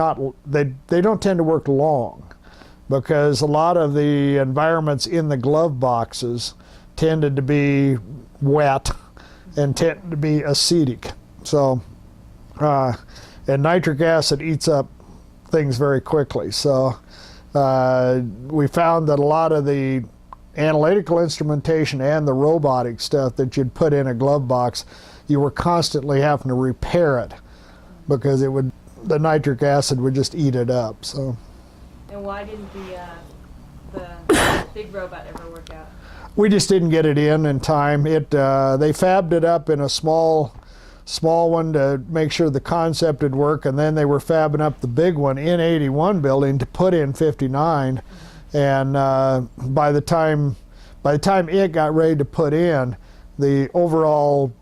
they don't tend to work long, because a lot of the environments in the glove boxes tended to be wet and tend to be acidic. So, and nitric acid eats up things very quickly. So we found that a lot of the analytical instrumentation and the robotic stuff that you'd put in a glove box, you were constantly having to repair it because the nitric acid would just eat it up. So. And why didn't the big robot ever work out? We just didn't get it in time. They fabbed it up in a small one to make sure the concept would work, and then they were fabbing up the big one in 81 building to put in 59. And by the time it got ready to put in, the overall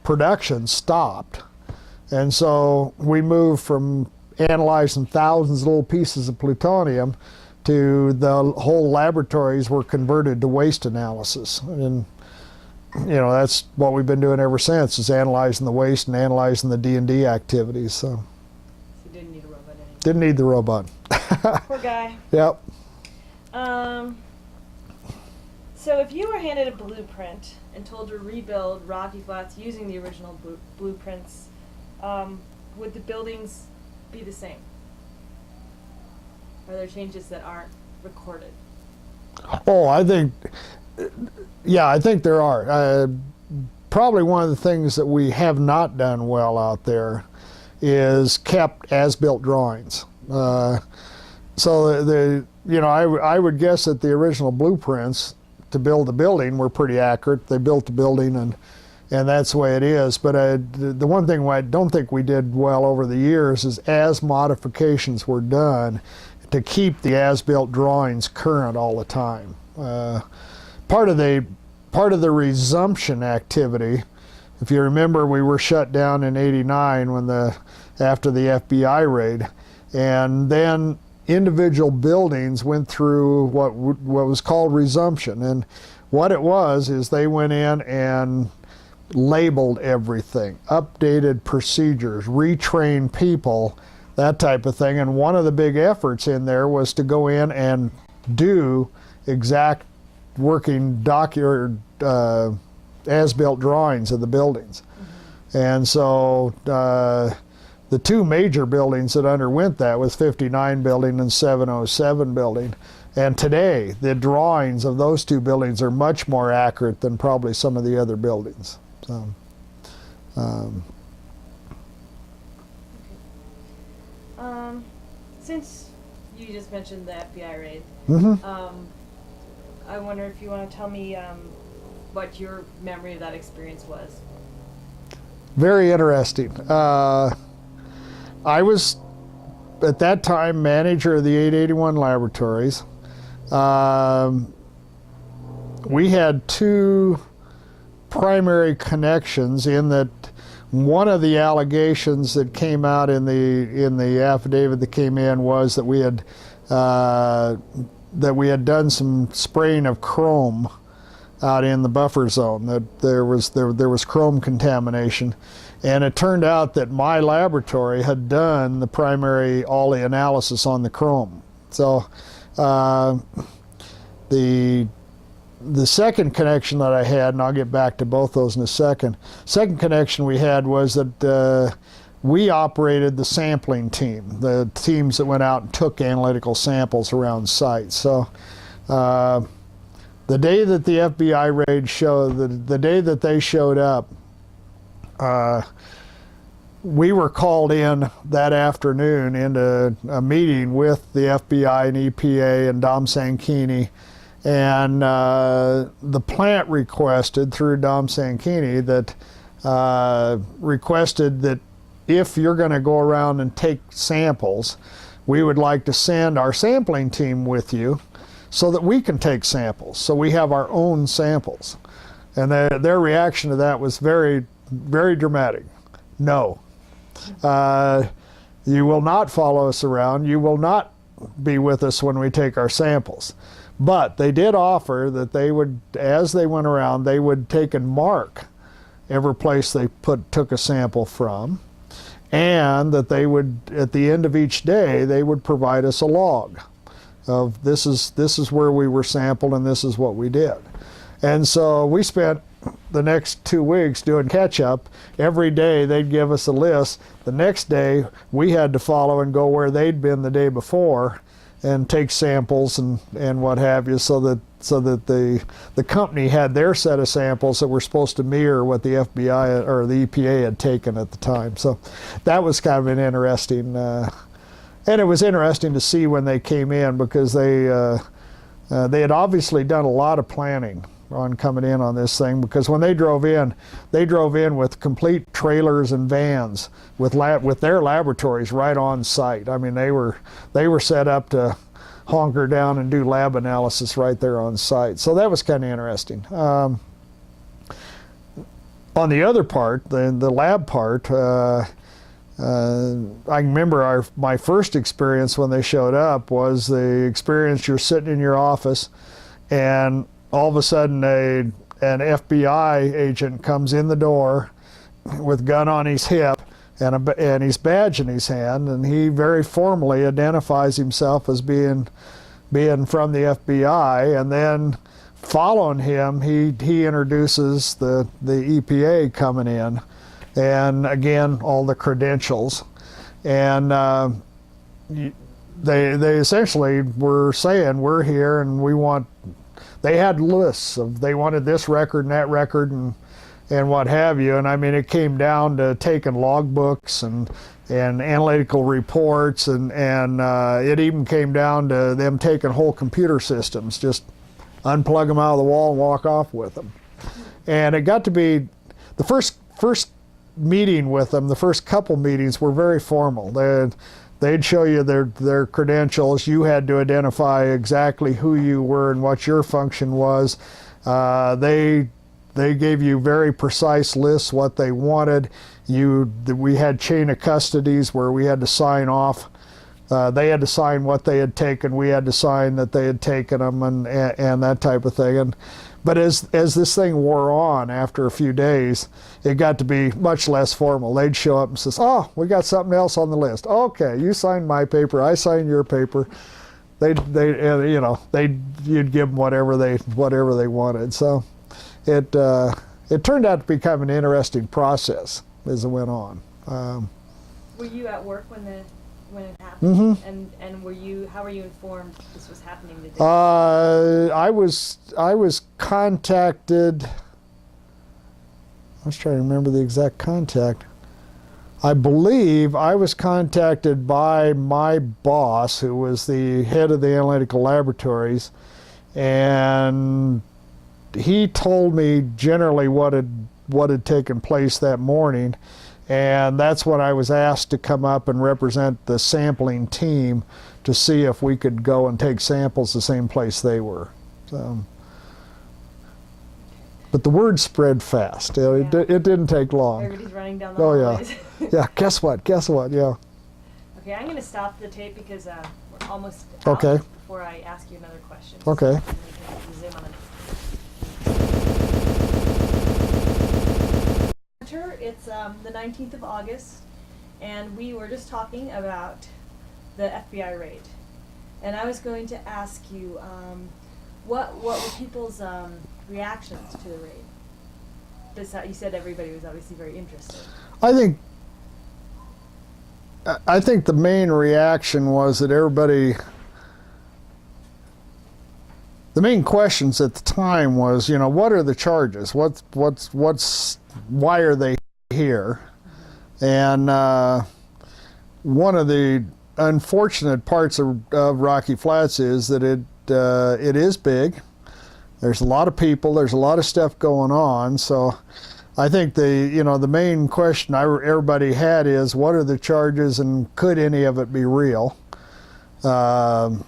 production stopped. And so we moved from analyzing thousands of little pieces of plutonium to the whole laboratories were converted to waste analysis. And that's what we've been doing ever since, is analyzing the waste and analyzing the D&D activities. So you didn't need a robot anymore. Didn't need the robot. Poor guy. Yep. So if you were handed a blueprint and told to rebuild Rocky Flats using the original blueprints, would the buildings be the same? Are there changes that aren't recorded? Oh, I think there are. Probably one of the things that we have not done well out there is kept as-built drawings. So I would guess that the original blueprints to build the building were pretty accurate. They built the building and that's the way it is. But the one thing I don't think we did well over the years is as modifications were done to keep the as-built drawings current all the time. Part of the resumption activity, if you remember, we were shut down in '89 after the FBI raid, and then individual buildings went through what was called resumption. And what it was is they went in and labeled everything, updated procedures, retrained people, that type of thing. And one of the big efforts in there was to go in and do exact working as-built drawings of the buildings. Mm-hmm. And so the two major buildings that underwent that was 59 building and 707 building. And today, the drawings of those two buildings are much more accurate than probably some of the other buildings. So, since you just mentioned the FBI raid, mm-hmm. I wonder if you want to tell me what your memory of that experience was. Very interesting. I was, at that time, manager of the 881 laboratories. We had two primary connections in that one of the allegations that came out in the affidavit that came in was that we had done some spraying of chrome out in the buffer zone, that there was chrome contamination. And it turned out that my laboratory had done all the analysis on the chrome. So the second connection that I had, and I'll get back to both those in a second connection we had was that we operated the sampling team, the teams that went out and took analytical samples around sites. So the day that the FBI raid the day that they showed up, we were called in that afternoon into a meeting with the FBI and EPA and Dom Sanchini And the plant requested through Dom Sanchini that requested that if you're going to go around and take samples, we would like to send our sampling team with you so that we can take samples, so we have our own samples. And their reaction to that was very, very dramatic. No. You will not follow us around. You will not be with us when we take our samples. But they did offer that they would, as they went around, they would take and mark every place they took a sample from, and that they would, at the end of each day, they would provide us a log of this is where we were sampled and this is what we did. And so we spent the next 2 weeks doing catch up. Every day they'd give us a list. The next day we had to follow and go where they'd been the day before and take samples and what have you, so that the company had their set of samples that were supposed to mirror what the FBI or the EPA had taken at the time. So that was kind of an interesting, and it was interesting to see when they came in, because they had obviously done a lot of planning on coming in on this thing, because when they drove in with complete trailers and vans with their laboratories right on site. I mean, they were set up to hunker down and do lab analysis right there on site. So that was kind of interesting. On the other part, the lab part, I remember my first experience when they showed up was the experience you're sitting in your office and all of a sudden an FBI agent comes in the door with gun on his hip and his badge in his hand, and he very formally identifies himself as being from the FBI, and then following him he introduces the EPA coming in, and again all the credentials, and they essentially were saying, we're here and we want. They had lists of, they wanted this record and that record and what have you. And I mean, it came down to taking logbooks and analytical reports, and it even came down to them taking whole computer systems, just unplug them out of the wall and walk off with them. And it got to be the first meeting with them. The first couple meetings were very formal. They'd show you their credentials. You had to identify exactly who you were and what your function was. They gave you very precise lists what they wanted. We had chain of custodies where we had to sign off. They had to sign what they had taken. We had to sign that they had taken them and that type of thing. But as this thing wore on, after a few days, it got to be much less formal. They'd show up and says, "Oh, we got something else on the list. Okay, you signed my paper, I signed your paper." You'd give them whatever they wanted. So it turned out to be kind of an interesting process as it went on. Were you at work when it happened? Mm-hmm. And how were you informed this was happening the day? I was contacted. I was trying to remember the exact contact. I believe I was contacted by my boss, who was the head of the analytical laboratories, and he told me generally what had taken place that morning. And that's when I was asked to come up and represent the sampling team to see if we could go and take samples the same place they were. So, but the word spread fast. It didn't take long. Everybody's running down the hallways. Yeah. Yeah, guess what? Yeah. Okay, I'm going to stop the tape because we're almost out Okay. before I ask you another question. Okay. And we can zoom on it. It's the 19th of August, and we were just talking about the FBI raid. And I was going to ask you, what were people's reactions to the raid? You said everybody was obviously very interested. I think the main reaction was that the main questions at the time was, what are the charges? Why are they here? And one of the unfortunate parts of Rocky Flats is that it is big. There's a lot of people, there's a lot of stuff going on, so I think the main question everybody had is, what are the charges and could any of it be real on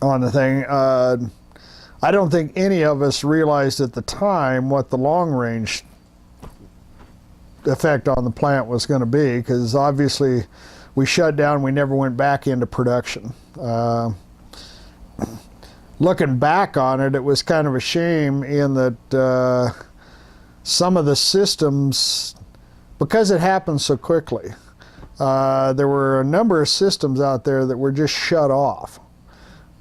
the thing. I don't think any of us realized at the time what the long range effect on the plant was going to be, because obviously we shut down, we never went back into production. Looking back on it, it was kind of a shame in that some of the systems, because it happened so quickly, there were a number of systems out there that were just shut off.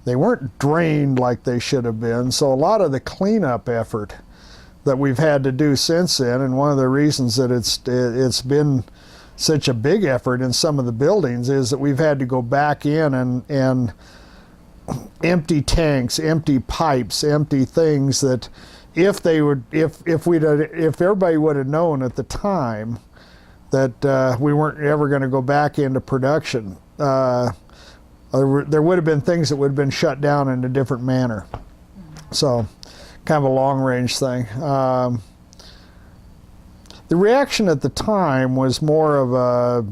They weren't drained like they should have been, so a lot of the cleanup effort that we've had to do since then, and one of the reasons that it's been such a big effort in some of the buildings, is that we've had to go back in and empty tanks, empty pipes, empty things that if everybody would have known at the time that we weren't ever going to go back into production, there would have been things that would have been shut down in a different manner. So, kind of a long range thing. The reaction at the time was more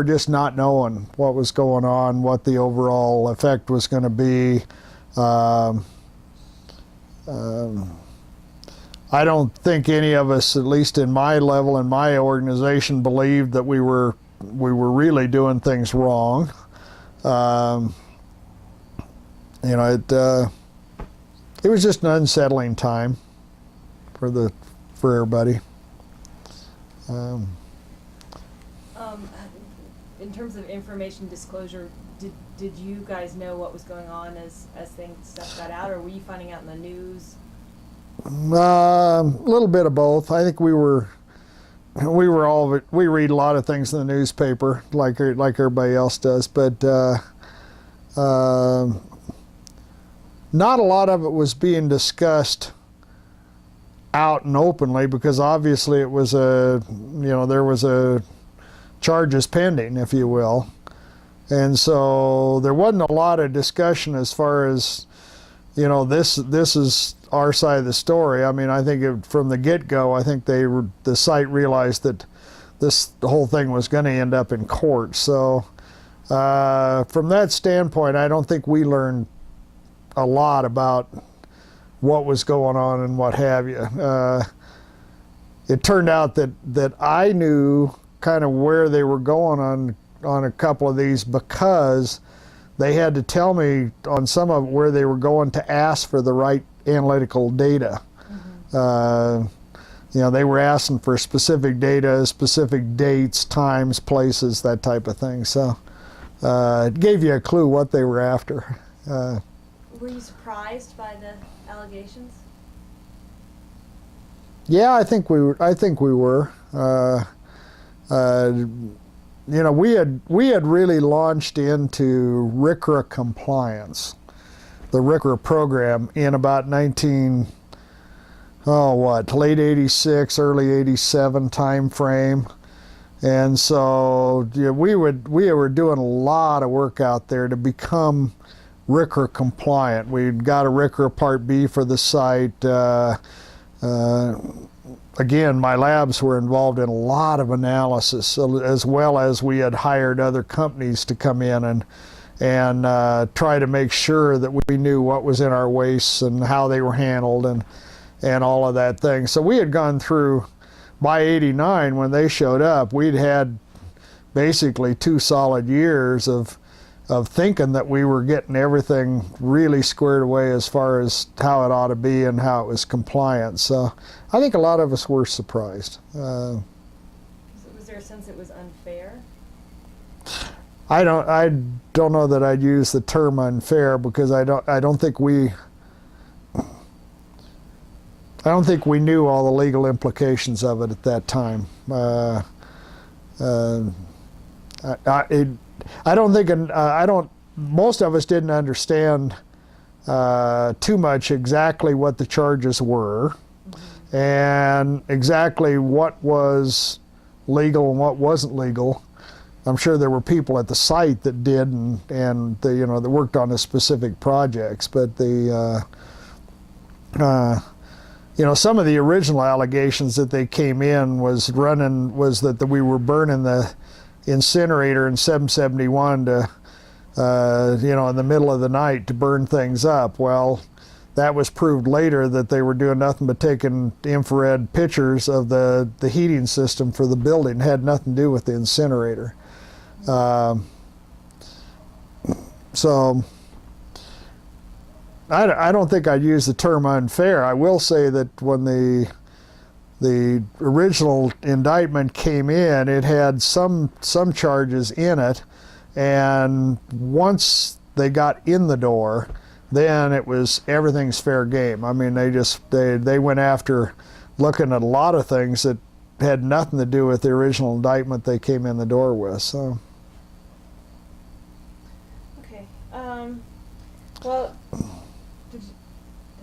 just not knowing what was going on, what the overall effect was going to be. I don't think any of us, at least in my level, in my organization, believed that we were really doing things wrong. It was just an unsettling time for everybody. In terms of information disclosure, did you guys know what was going on as stuff got out, or were you finding out in the news? A little bit of both. I think we read a lot of things in the newspaper like everybody else does, but not a lot of it was being discussed out and openly, because obviously it was there was a charges pending, if you will, and so there wasn't a lot of discussion as far as this is our side of the story. I mean, I think from the get-go, I think the site realized that the whole thing was going to end up in court. So from that standpoint, I don't think we learned a lot about what was going on and what have you. It turned out that I knew kind of where they were going on a couple of these, because they had to tell me on some of it where they were going to ask for the right analytical data. Mm-hmm. They were asking for specific data, specific dates, times, places, that type of thing. So it gave you a clue what they were after. Were you surprised by the allegations? Yeah, I think we were. We had really launched into RCRA compliance, the RCRA program, in about late 86, early 87 time frame. And so we were doing a lot of work out there to become RCRA compliant. We'd got a RCRA Part B for the site. Again, my labs were involved in a lot of analysis, as well as we had hired other companies to come in and try to make sure that we knew what was in our wastes and how they were handled and all of that thing. So we had gone through, by 89 when they showed up, we'd had basically 2 solid years of thinking that we were getting everything really squared away as far as how it ought to be and how it was compliant. So I think a lot of us were surprised. Was there a sense it was unfair? I don't know that I'd use the term unfair, because I don't think we knew all the legal implications of it at that time. Most of us didn't understand too much exactly what the charges were, mm-hmm. and exactly what was legal and what wasn't legal. I'm sure there were people at the site that did and that worked on the specific projects, but some of the original allegations that they came in was that we were burning the incinerator in 771 to, in the middle of the night to burn things up. Well, that was proved later that they were doing nothing but taking infrared pictures of the heating system for the building. It had nothing to do with the incinerator. So I don't think I'd use the term unfair. I will say that when the original indictment came in, it had some charges in it, and once they got in the door, then it was everything's fair game. I mean, they went after looking at a lot of things that had nothing to do with the original indictment they came in the door with. So. Okay. Well, did you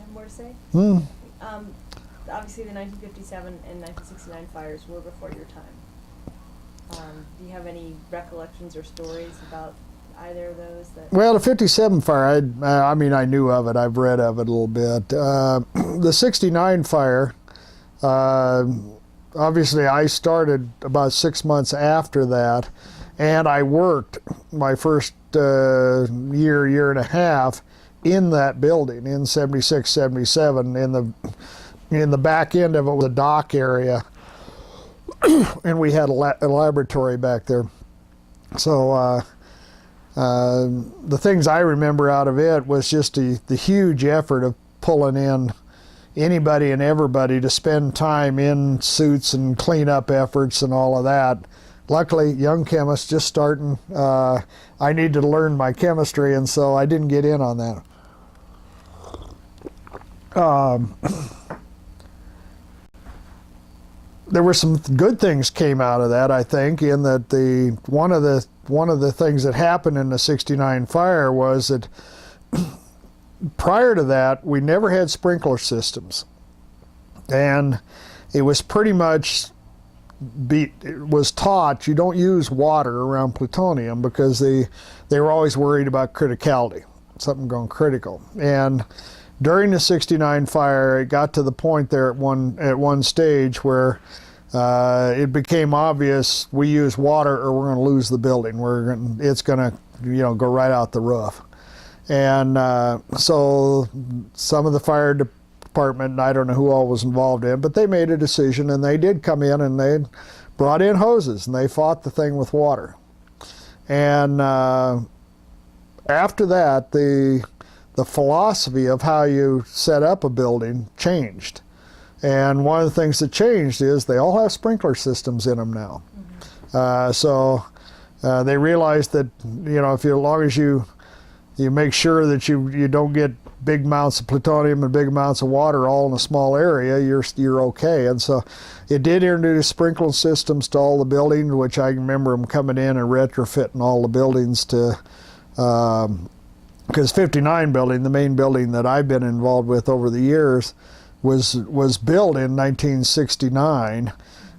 have more to say? Obviously, the 1957 and 1969 fires were before your time. Do you have any recollections or stories about either of those? Well, the 57 fire, I knew of it. I've read of it a little bit. The 69 fire, obviously I started about 6 months after that, and I worked my first year and a half in that building in 76, 77. In the back end of it was a dock area, and we had a laboratory back there. So the things I remember out of it was just the huge effort of pulling in anybody and everybody to spend time in suits and cleanup efforts and all of that. Luckily, young chemist, just starting, I needed to learn my chemistry, and so I didn't get in on that. There were some good things came out of that, I think, in that one of the things that happened in the 69 fire was that prior to that, we never had sprinkler systems, and it was pretty much it was taught you don't use water around plutonium because they were always worried about criticality, something going critical. And during the 69 fire, it got to the point there at one stage where it became obvious we use water or we're going to lose the building. It's going to go right out the roof. And so some of the fire department, and I don't know who all was involved in, but they made a decision, and they did come in and they brought in hoses and they fought the thing with water. And after that, the philosophy of how you set up a building changed. And one of the things that changed is they all have sprinkler systems in them now. So they realized that, as long as you make sure that you don't get big amounts of plutonium and big amounts of water all in a small area, you're okay. And so it did introduce sprinkler systems to all the buildings, which I remember them coming in and retrofitting all the buildings to, because 59 building, the main building that I've been involved with over the years, was built in 1969,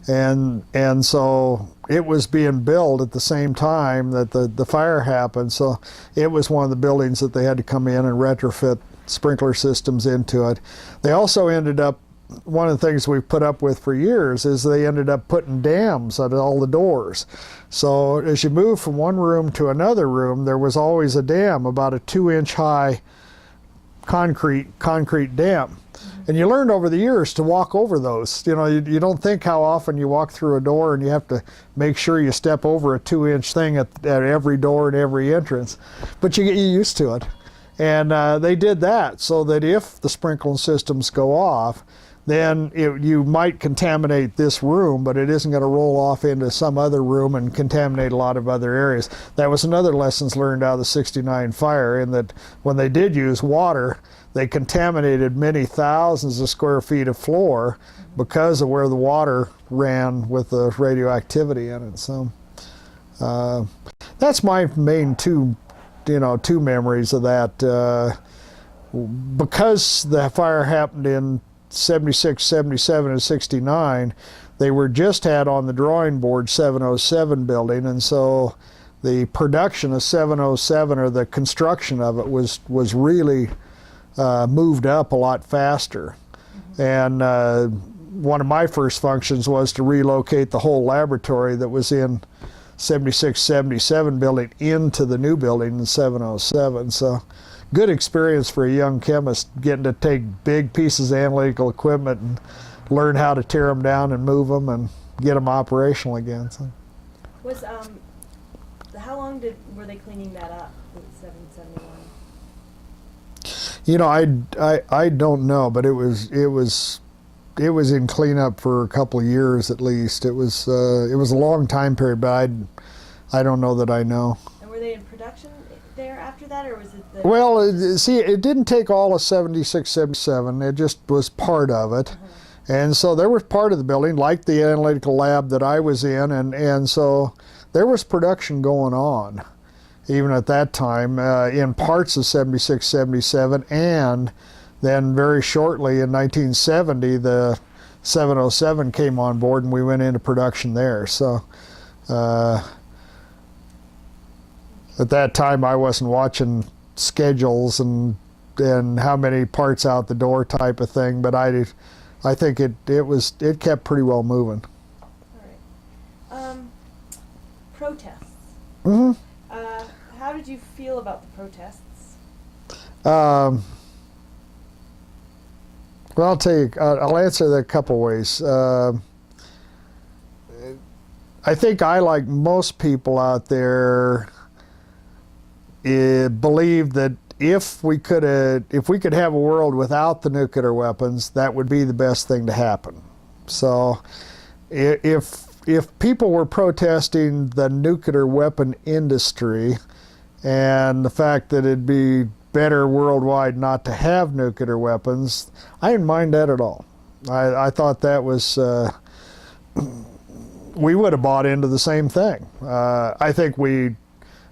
and so it was being built at the same time that the fire happened. So it was one of the buildings that they had to come in and retrofit sprinkler systems into it. They also ended up, one of the things we've put up with for years is they ended up putting dams at all the doors. So as you move from one room to another room, there was always a dam, about a 2-inch high concrete dam. And you learned over the years to walk over those. You don't think how often you walk through a door and you have to make sure you step over a 2-inch thing at every door and every entrance. But you get used to it. And they did that so that if the sprinkling systems go off, then you might contaminate this room, but it isn't going to roll off into some other room and contaminate a lot of other areas. That was another lessons learned out of the 69 fire, in that when they did use water, they contaminated many thousands of square feet of floor because of where the water ran with the radioactivity in it. So that's my main two memories of that. Because the fire happened in 76, 77, and 69, they were just had on the drawing board 707 building, and so the production of 707, or the construction of it, was really moved up a lot faster. And one of my first functions was to relocate the whole laboratory that was in 76, 77 building into the new building in 707. So good experience for a young chemist, getting to take big pieces of analytical equipment and learn how to tear them down and move them and get them operational again. So. Was how long were they cleaning that up with 771? You know, I don't know, but it was in cleanup for a couple of years at least. It was a long time period, but I don't know that I know. And were they in production there after that, or was it the... Well, see, it didn't take all of 76, 77. It just was part of it. And so there was part of the building, like the analytical lab that I was in, and so there was production going on, even at that time, in parts of 76, 77, and then very shortly in 1970, the 707 came on board and we went into production there. So at that time I wasn't watching schedules and how many parts out the door type of thing, but I think it kept pretty well moving. All right. Protests. Mm-hmm. How did you feel about the protests? Well, I'll tell you, I'll answer that a couple ways. I think I, like most people out there, believe that if we could have a world without the nuclear weapons, that would be the best thing to happen. So if people were protesting the nuclear weapon industry and the fact that it'd be better worldwide not to have nuclear weapons, I didn't mind that at all. I thought that was, we would have bought into the same thing. I think we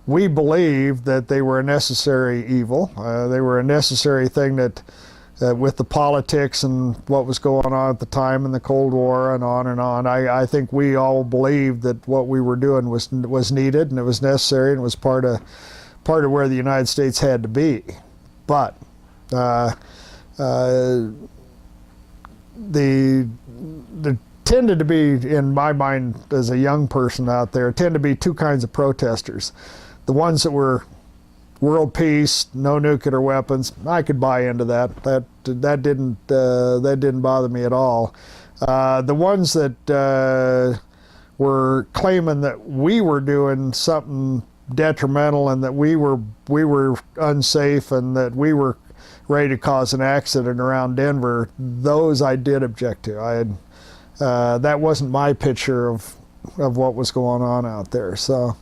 believed that they were a necessary evil. They were a necessary thing that with the politics and what was going on at the time in the Cold War and on and on, I think we all believed that what we were doing was needed and it was necessary and was part of where the United States had to be. But the tended to be, in my mind as a young person out there, tend to be two kinds of protesters. The ones that were world peace, no nuclear weapons, I could buy into that. That didn't bother me at all. The ones that were claiming that we were doing something detrimental and that we were unsafe and that we were ready to cause an accident around Denver, those I did object to. That wasn't my picture of what was going on out there. So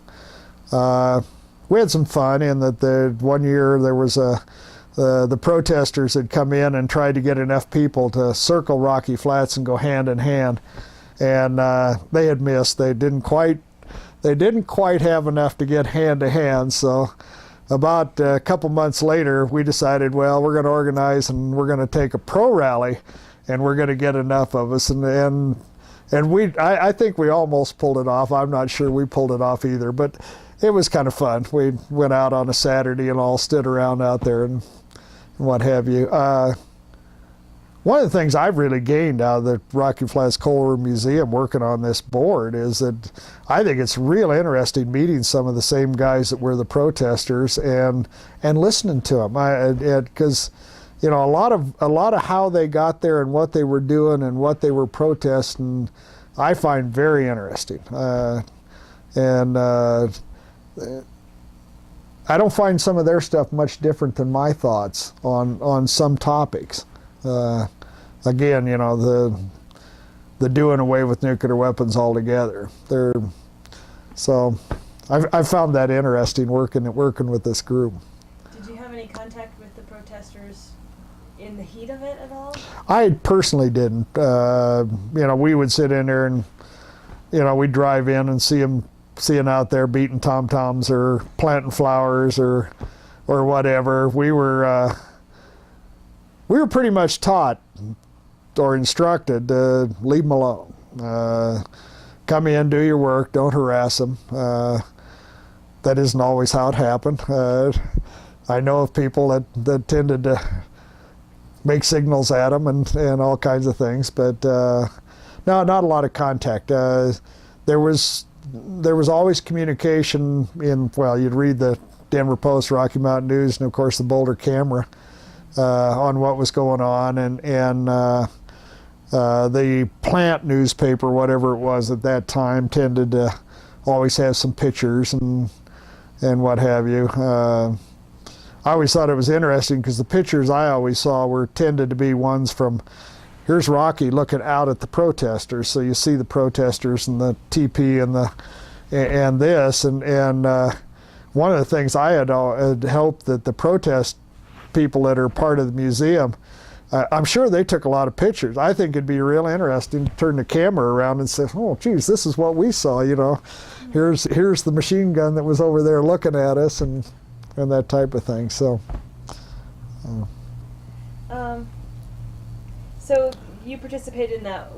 we had some fun in that the one year there was the protesters had come in and tried to get enough people to circle Rocky Flats and go hand in hand, and they had missed. They didn't quite have enough to get hand to hand. So about a couple months later, we decided, well, we're going to organize and we're going to take a pro rally, and we're going to get enough of us. And I think we almost pulled it off. I'm not sure we pulled it off either, but it was kind of fun. We went out on a Saturday and all stood around out there and what have you. One of the things I've really gained out of the Rocky Flats Coal War Museum working on this board is that I think it's real interesting meeting some of the same guys that were the protesters and listening to them. Because you know, a lot of how they got there and what they were doing and what they were protesting, I find very interesting. I don't find some of their stuff much different than my thoughts on some topics. Again, you know, the doing away with nuclear weapons altogether. So I've found that interesting working with this group. Did you have any contact with the protesters in the heat of it at all? I personally didn't. You know, we would sit in there and, you know, we'd drive in and see them out there beating tom-toms or planting flowers or whatever. We were pretty much taught or instructed to leave them alone. Come in, do your work, don't harass them. That isn't always how it happened. I know of people that tended to make signals at them and all kinds of things. But no, not a lot of contact. There was always communication in, well, you'd read the Denver Post, Rocky Mountain News, and of course the Boulder Camera on what was going on, and the plant newspaper, whatever it was at that time, tended to always have some pictures and what have you. I always thought it was interesting because the pictures I always saw tended to be ones from, here's Rocky looking out at the protesters, so you see the protesters and the TP and this, and one of the things I had hoped that the protest people that are part of the museum, I'm sure they took a lot of pictures. I think it'd be real interesting to turn the camera around and say, oh geez, this is what we saw, you know. Here's the machine gun that was over there looking at us, and that type of thing. So so you participated in that.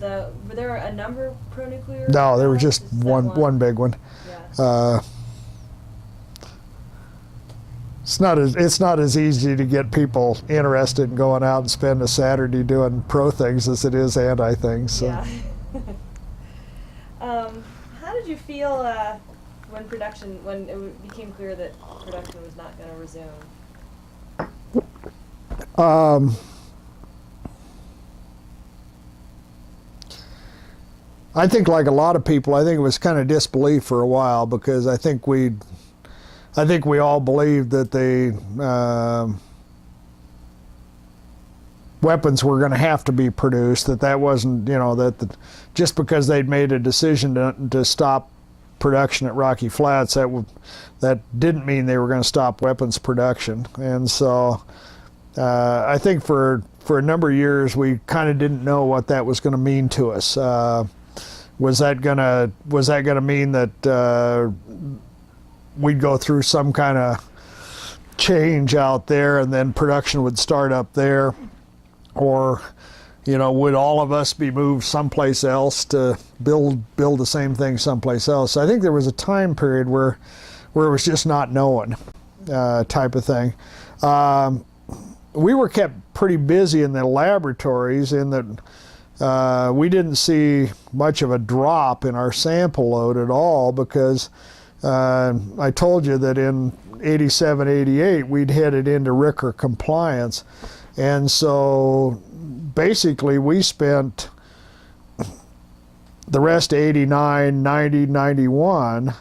Were there a number of pro-nuclear? no, there was just one big one. Yeah. It's not as easy to get people interested in going out and spend a Saturday doing pro things as it is anti things. So. Yeah. How did you feel when it became clear that production was not going to resume? I think, like a lot of people, I think it was kind of disbelief for a while, because I think we all believed that the weapons were going to have to be produced, that wasn't, you know, just because they'd made a decision to stop production at Rocky Flats, that didn't mean they were going to stop weapons production. And so I think for a number of years we kind of didn't know what that was going to mean to us. Was that going to mean that we'd go through some kind of change out there and then production would start up there? Or, you know, would all of us be moved someplace else to build the same thing someplace else? So I think there was a time period where it was just not known, type of thing. We were kept pretty busy in the laboratories in that we didn't see much of a drop in our sample load at all, because I told you that in 87, 88 we'd headed into RCRA compliance. And so basically we spent the rest of 89, 90, 91,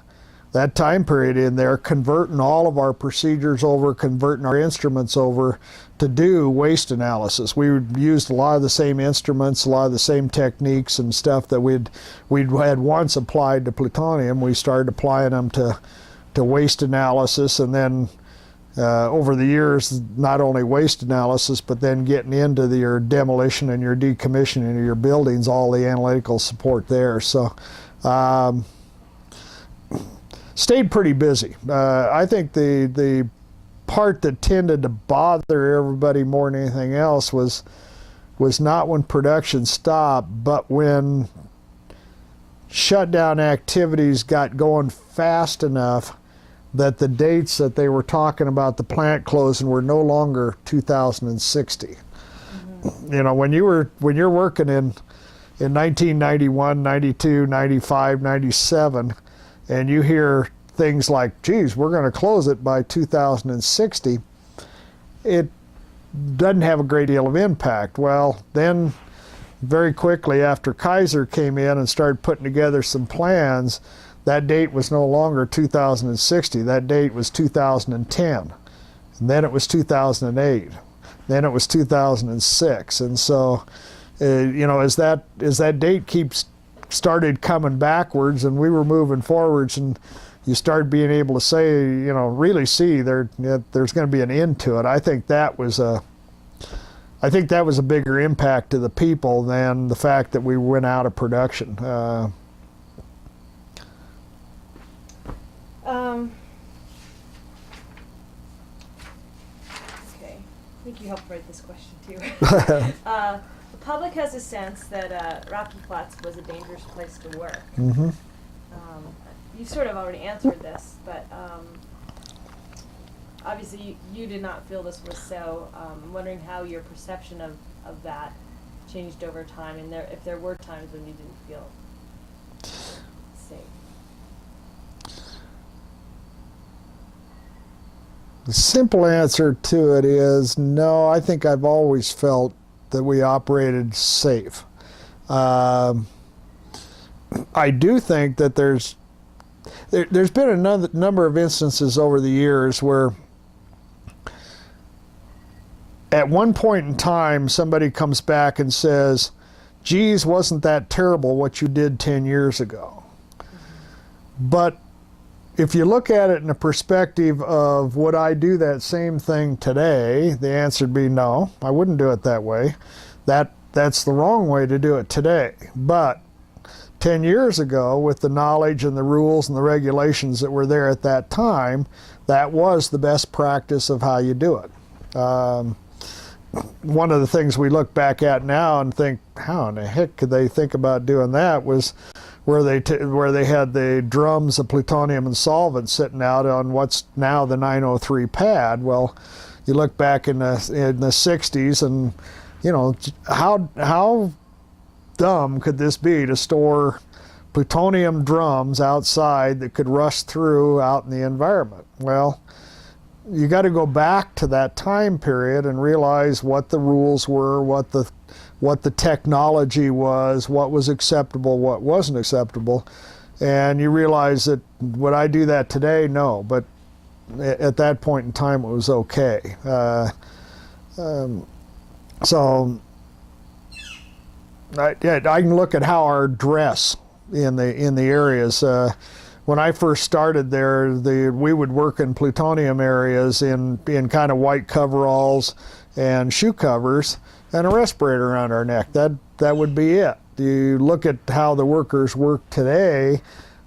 that time period in there, converting all of our procedures over, converting our instruments over to do waste analysis. We used a lot of the same instruments, a lot of the same techniques and stuff that we'd had once applied to plutonium. We started applying them to waste analysis, and then over the years, not only waste analysis, but then getting into your demolition and your decommissioning of your buildings, all the analytical support there. So stayed pretty busy. I think the part that tended to bother everybody more than anything else was not when production stopped, but when shutdown activities got going fast enough that the dates that they were talking about the plant closing were no longer 2060. Mm-hmm. You know, when you're working in 1991, 92, 95, 97, and you hear things like, geez, we're going to close it by 2060, it doesn't have a great deal of impact. Well, then very quickly after Kaiser came in and started putting together some plans, that date was no longer 2060. That date was 2010. And then it was 2008. Then it was 2006. And so, you know, as that date started coming backwards and we were moving forwards, and you started being able to say, you know, really see there's going to be an end to it. I think that was a bigger impact to the people than the fact that we went out of production. Okay, I think you helped write this question too. The public has a sense that Rocky Flats was a dangerous place to work. Mm-hmm. You sort of already answered this, but obviously you did not feel this was so. I'm wondering how your perception of that changed over time, and if there were times when you didn't feel safe. The simple answer to it is no. I think I've always felt that we operated safe. I do think that there's been a number of instances over the years where at one point in time somebody comes back and says, geez, wasn't that terrible what you did 10 years ago? But if you look at it in the perspective of would I do that same thing today, the answer would be no, I wouldn't do it that way. That's the wrong way to do it today. But 10 years ago, with the knowledge and the rules and the regulations that were there at that time, that was the best practice of how you do it. One of the things we look back at now and think, how in the heck could they think about doing that, was where they had the drums of plutonium and solvent sitting out on what's now the 903 pad. Well, you look back in the 60s and, you know, how dumb could this be to store plutonium drums outside that could rust through out in the environment? Well, you got to go back to that time period and realize what the rules were, what the technology was, what was acceptable, what wasn't acceptable, and you realize that would I do that today? No, but at that point in time it was okay. So I can look at how our dress in the areas. When I first started there, we would work in plutonium areas in kind of white coveralls and shoe covers and a respirator around our neck. That would be it. You look at how the workers work today,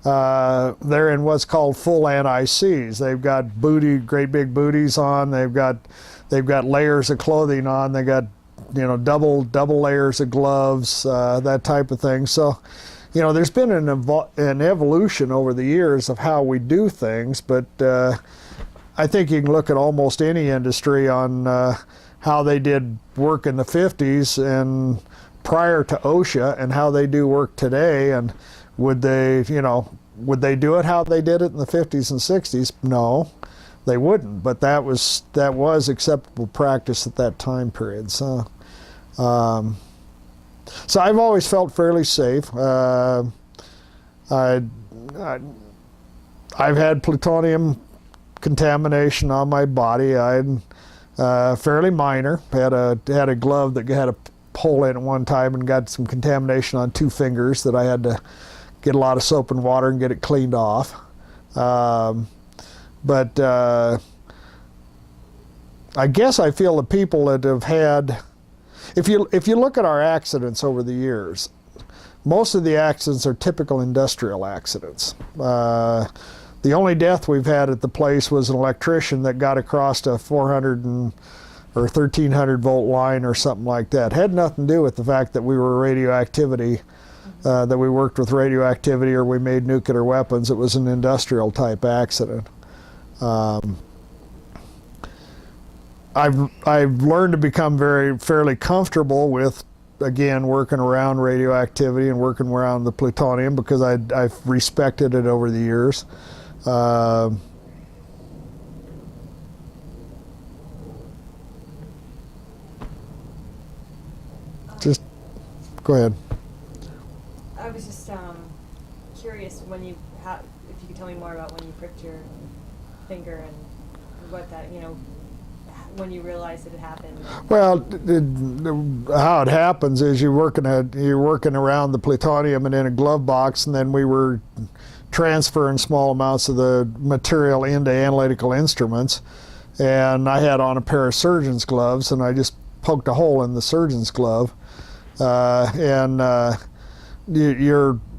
they're in what's called full anti-Cs. They've got great big booties on. They've got layers of clothing on. They got, you know, double layers of gloves, that type of thing. So, you know, there's been an evolution over the years of how we do things, but I think you can look at almost any industry on how they did work in the 50s and prior to OSHA and how they do work today, and would they do it how they did it in the 50s and 60s? No, they wouldn't, but that was acceptable practice at that time period. So so I've always felt fairly safe. I've had plutonium contamination on my body. I'm fairly minor. Had a glove that had a hole in it one time and got some contamination on 2 fingers that I had to get a lot of soap and water and get it cleaned off. But I guess I feel the people that have had, if you look at our accidents over the years, most of the accidents are typical industrial accidents. The only death we've had at the place was an electrician that got across a 400 or 1300 volt line or something like that. Had nothing to do with the fact that we were radioactivity, that we worked with radioactivity or we made nuclear weapons. It was an industrial type accident. I've learned to become fairly comfortable with, again, working around radioactivity and working around the plutonium because I've respected it over the years. Just go ahead. I was just curious if you could tell me more about when you pricked your finger and what that, you know, when you realized it had happened. Well, how it happens is you're working around the plutonium and in a glove box, and then we were transferring small amounts of the material into analytical instruments, and I had on a pair of surgeon's gloves, and I just poked a hole in the surgeon's glove,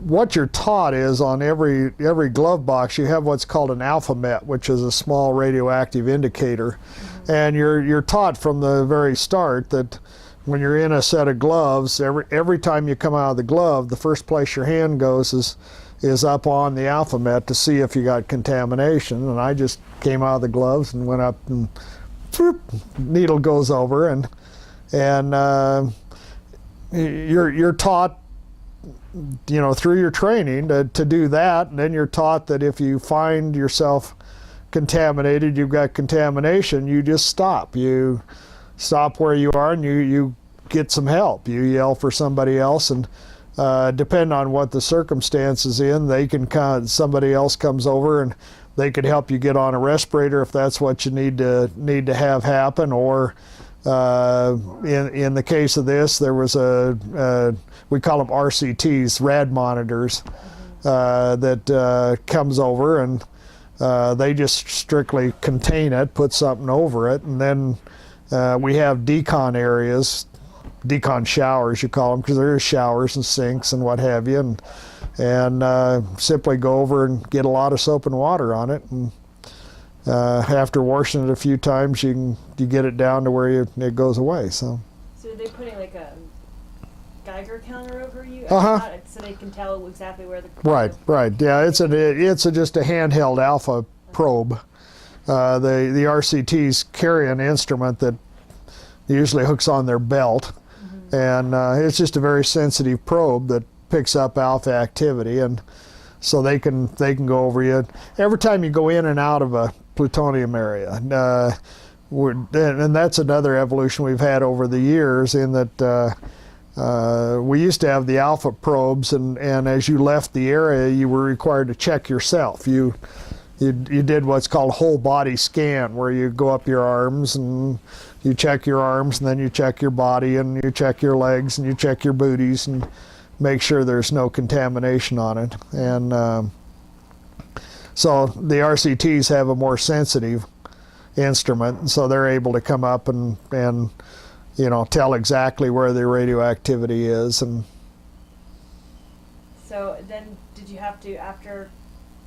what you're taught is on every glove box you have what's called an alpha-met, which is a small radioactive indicator. Mm-hmm. And you're taught from the very start that when you're in a set of gloves, every time you come out of the glove, the first place your hand goes is up on the alphabet to see if you got contamination. And I just came out of the gloves and went up and whoop, needle goes over, and you're taught, through your training to do that, and then you're taught that if you find yourself contaminated, you've got contamination, you just stop. You stop where you are and you get some help. You yell for somebody else, and depend on what the circumstances in, somebody else comes over and they could help you get on a respirator if that's what you need to have happen. Or in the case of this, there was we call them RCTs, rad monitors, that comes over, and they just strictly contain it, put something over it, and then we have decon areas, decon showers you call them, because there is showers and sinks and what have you, and simply go over and get a lot of soap and water on it, and after washing it a few times, you get it down to where it goes away. So are they putting like a Geiger counter over you? So they can tell exactly where the right. Yeah, it's just a handheld alpha probe. The RCTs carry an instrument that usually hooks on their belt, and it's just a very sensitive probe that picks up alpha activity, and so they can go over you every time you go in and out of a plutonium area. And that's another evolution we've had over the years, in that we used to have the alpha probes, and as you left the area, you were required to check yourself. You did what's called a whole body scan, where you go up your arms and you check your arms, and then you check your body, and you check your legs, and you check your booties, and make sure there's no contamination on it. And so the RCTs have a more sensitive instrument, and so they're able to come up and tell exactly where the radioactivity is. And so then, did you have to, after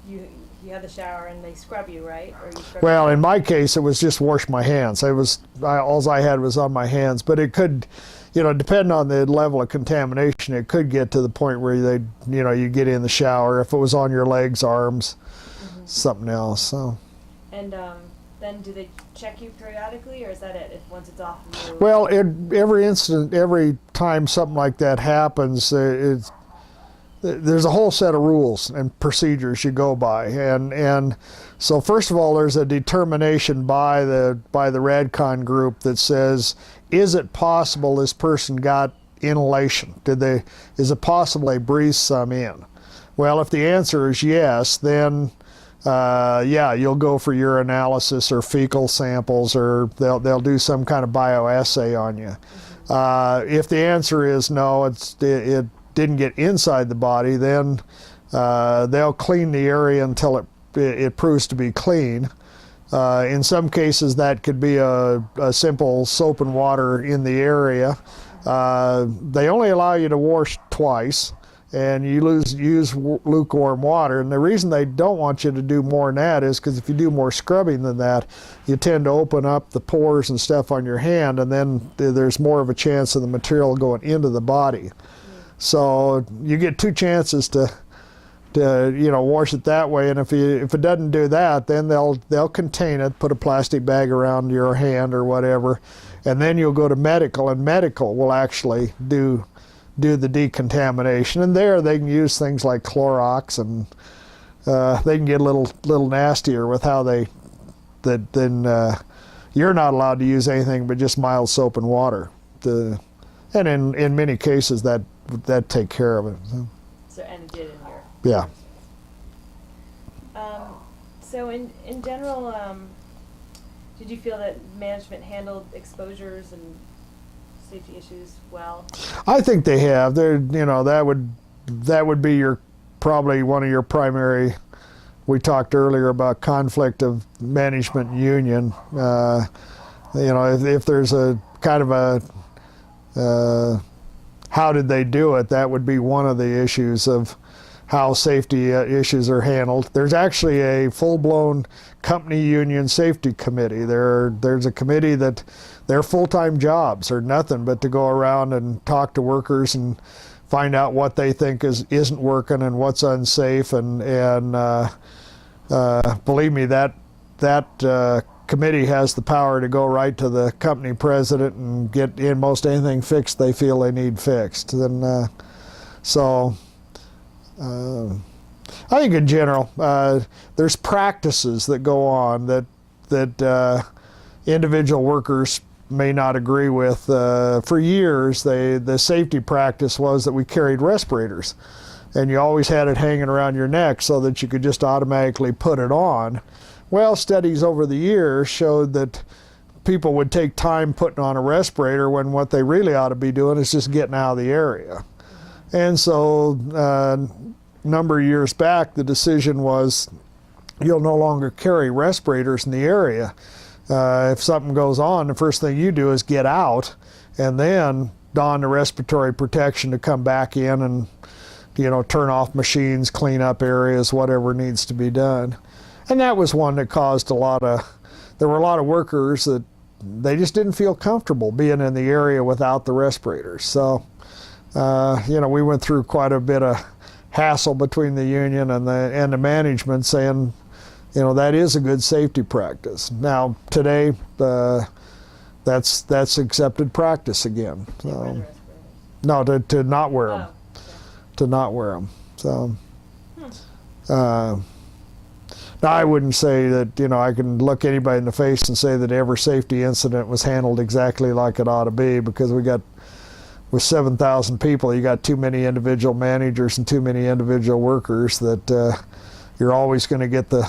you had the shower and they scrub you, right? Or well, in my case, it was just wash my hands. All I had was on my hands, but it could, depending on the level of contamination, it could get to the point where you get in the shower. If it was on your legs, arms, something else. So. And then do they check you periodically, or is that it? Once it's off? Well, every time something like that happens, there's a whole set of rules and procedures you go by, and so first of all, there's a determination by the Radcon group that says, is it possible this person got inhalation? Is it possible they breathed some in? Well, if the answer is yes, then you'll go for urinalysis or fecal samples, or they'll do some kind of bioassay on you. If the answer is no, it didn't get inside the body, then they'll clean the area until it proves to be clean. In some cases, that could be a simple soap and water in the area. They only allow you to wash twice, and you use lukewarm water. And the reason they don't want you to do more than that is because if you do more scrubbing than that, you tend to open up the pores and stuff on your hand, and then there's more of a chance of the material going into the body. So you get two chances to wash it that way, and if it doesn't do that, then they'll contain it, put a plastic bag around your hand or whatever, and then you'll go to medical, and medical will actually do the decontamination. And there they can use things like Clorox, and they can get a little nastier with how you're not allowed to use anything but just mild soap and water. And in many cases that take care of it. So and it did in here. Yeah. So in general, did you feel that management handled exposures and safety issues well? I think they have. That would be probably one of your primary. We talked earlier about conflict of management and union. If there's a kind of a how did they do it, that would be one of the issues of how safety issues are handled. There's actually a full-blown company union safety committee. There's a committee that their full-time jobs are nothing but to go around and talk to workers and find out what they think isn't working and what's unsafe, and believe me, that committee has the power to go right to the company president and get in most anything fixed they feel they need fixed. And I think in general, there's practices that go on that individual workers may not agree with. For years, the safety practice was that we carried respirators, and you always had it hanging around your neck so that you could just automatically put it on. Well, studies over the years showed that people would take time putting on a respirator when what they really ought to be doing is just getting out of the area. And so a number of years back, the decision was you'll no longer carry respirators in the area. If something goes on, the first thing you do is get out and then don the respiratory protection to come back in and, turn off machines, clean up areas, whatever needs to be done. And that was one that caused there were a lot of workers that they just didn't feel comfortable being in the area without the respirators. So, we went through quite a bit of hassle between the union and the management saying, that is a good safety practice. Now, today, that's accepted practice again. So, no, to not wear them. Oh, okay. To not wear them. So, now I wouldn't say that, I can look anybody in the face and say that every safety incident was handled exactly like it ought to be, because with 7,000 people, you got too many individual managers and too many individual workers that you're always going to get the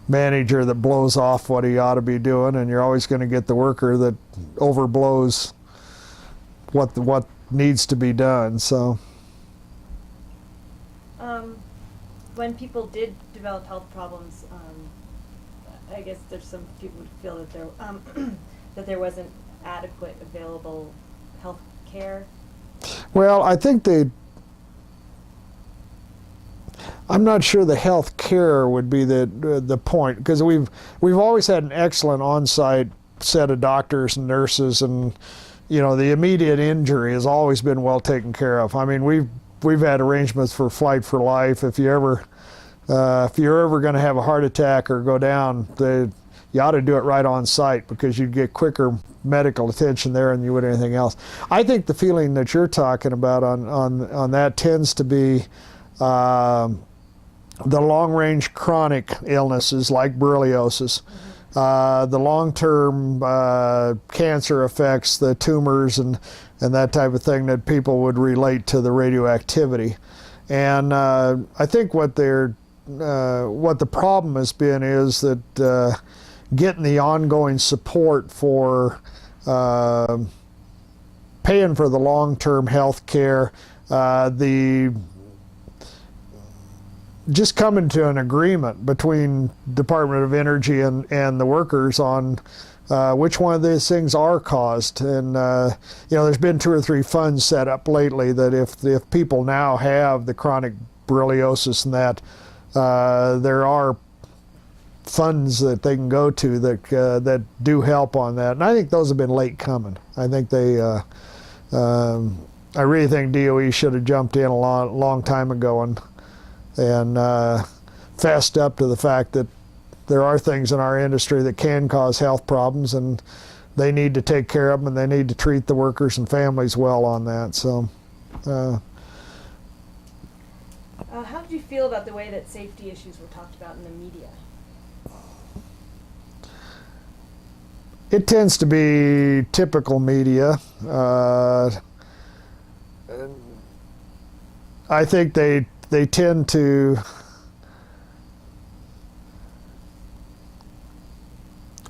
manager that blows off what he ought to be doing, and you're always going to get the worker that overblows what needs to be done. So, when people did develop health problems, I guess there's some people who feel that that there wasn't adequate available health care. Well, I think I'm not sure the health care would be the point, because we've always had an excellent on-site set of doctors and nurses, and the immediate injury has always been well taken care of. I mean, we've had arrangements for flight for life. If you're ever going to have a heart attack or go down, you ought to do it right on site, because you'd get quicker medical attention there than you would anything else. I think the feeling that you're talking about on that tends to be the long-range chronic illnesses like borreliosis, the long-term cancer effects, the tumors and that type of thing that people would relate to the radioactivity. And I think what the problem has been is that getting the ongoing support for paying for the long-term health care, just coming to an agreement between Department of Energy and the workers on which one of these things are caused. And there's been 2 or 3 funds set up lately that if people now have the chronic borreliosis and that, there are funds that they can go to that do help on that. And I think those have been late coming. I think I really think DOE should have jumped in a long time ago and fessed up to the fact that there are things in our industry that can cause health problems, and they need to take care of them, and they need to treat the workers and families well on that. So, how did you feel about the way that safety issues were talked about in the media? It tends to be typical media. I think they tend to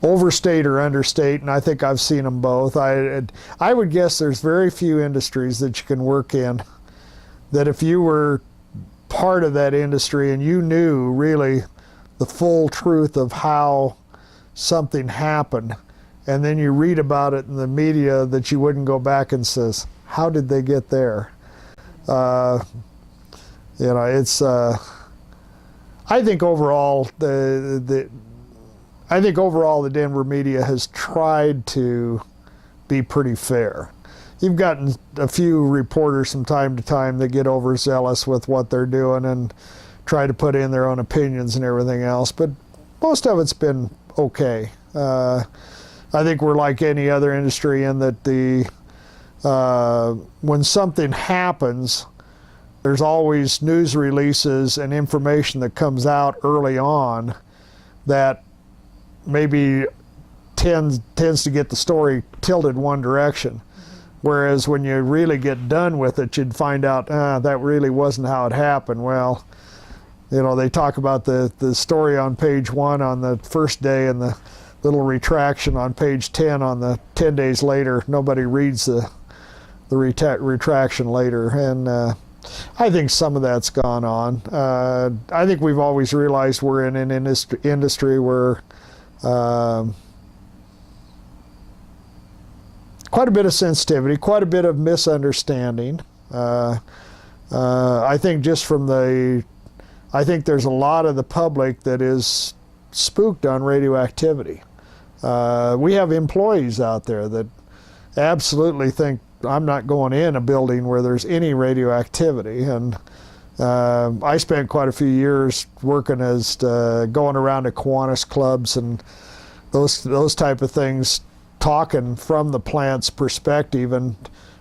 overstate or understate, and I think I've seen them both. I would guess there's very few industries that you can work in that if you were part of that industry and you knew really the full truth of how something happened, and then you read about it in the media, that you wouldn't go back and says, how did they get there? It's I think overall the Denver media has tried to be pretty fair. you've gotten a few reporters from time to time that get overzealous with what they're doing and try to put in their own opinions and everything else, but most of it's been okay. I think we're like any other industry in that when something happens, there's always news releases and information that comes out early on that maybe tends to get the story tilted one direction. Whereas when you really get done with it, you'd find out that really wasn't how it happened. Well, they talk about the story on page 1 on the first day and the little retraction on page 10 on the 10 days later. Nobody reads the retraction later. And I think some of that's gone on. I think we've always realized we're in an industry where quite a bit of sensitivity, quite a bit of misunderstanding. I think I think there's a lot of the public that is spooked on radioactivity. We have employees out there that absolutely think I'm not going in a building where there's any radioactivity. And I spent quite a few years working as going around to Kiwanis clubs and those type of things, talking from the plant's perspective and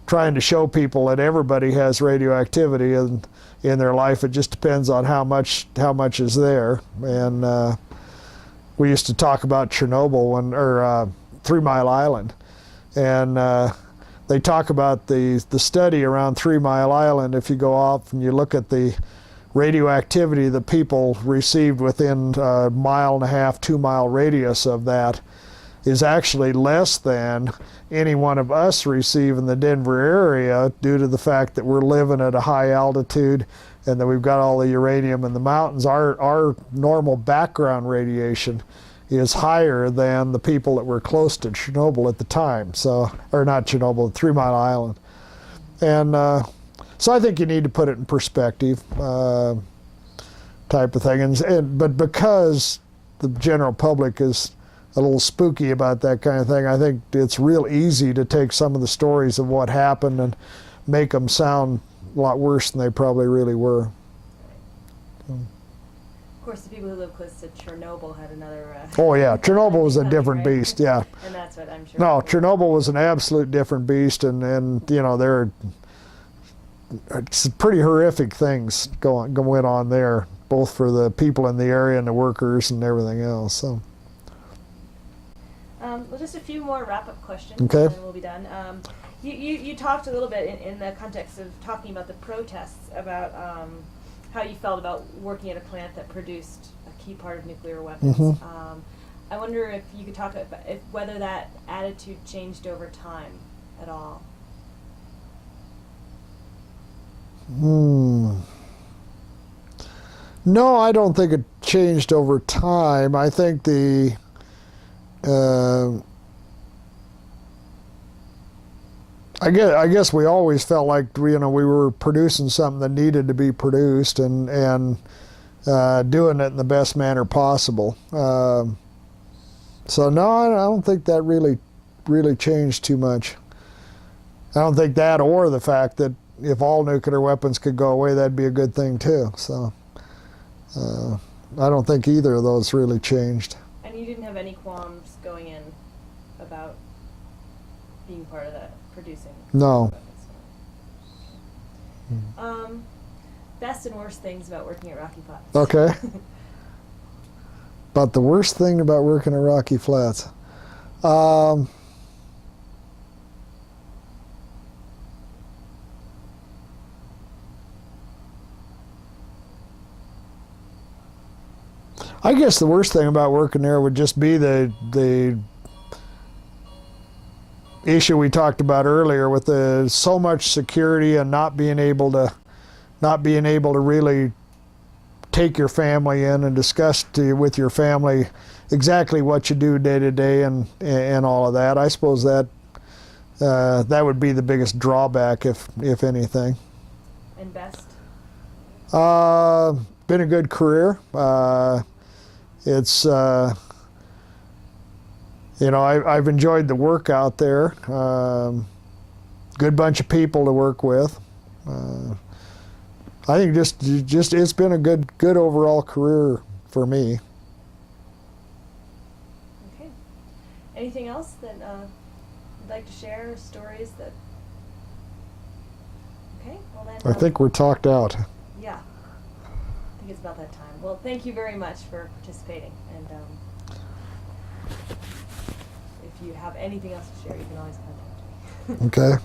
trying to show people that everybody has radioactivity in their life. It just depends on how much is there. And we used to talk about Chernobyl or 3 Mile Island, and they talk about the study around 3 Mile Island. If you go off and you look at the radioactivity that people received within a 1.5 2 mile radius of that is actually less than any one of us receive in the Denver area, due to the fact that we're living at a high altitude and that we've got all the uranium in the mountains. Our normal background radiation is higher than the people that were close to Chernobyl at the time. So, or not Chernobyl, 3 Mile Island. And so I think you need to put it in perspective, type of thing. But because the general public is a little spooky about that kind of thing, I think it's real easy to take some of the stories of what happened and make them sound a lot worse than they probably really were. Of course, the people who live close to Chernobyl had another... oh yeah, Chernobyl was a different beast, yeah. And that's what I'm sure... No, Chernobyl was an absolute different beast, and it's pretty horrific things going on there, both for the people in the area and the workers and everything else. So. Well, just a few more wrap-up questions, okay, and then we'll be done. You talked a little bit in the context of talking about the protests, about how you felt about working at a plant that produced a key part of nuclear weapons. Mm-hmm. I wonder if you could talk about whether that attitude changed over time at all. No, I don't think it changed over time. I think I guess we always felt like we were producing something that needed to be produced and doing it in the best manner possible. So no, I don't think that really changed too much. I don't think that, or the fact that if all nuclear weapons could go away, that'd be a good thing too. So I don't think either of those really changed. And you didn't have any qualms going in about being part of that, producing? No. Best and worst things about working at Rocky Flats. Okay. About the worst thing about working at Rocky Flats. I guess the worst thing about working there would just be the issue we talked about earlier with so much security and not being able to really take your family in and discuss with your family exactly what you do day to day and all of that. I suppose that would be the biggest drawback, if anything. And best? Been a good career. It's I've enjoyed the work out there. good bunch of people to work with. I think just it's been a good overall career for me. Okay. Anything else that you'd like to share? Stories that? Okay. Well then. I think we're talked out. Yeah. I think it's about that time. Well, thank you very much for participating. And if you have anything else to share, you can always contact me. Okay.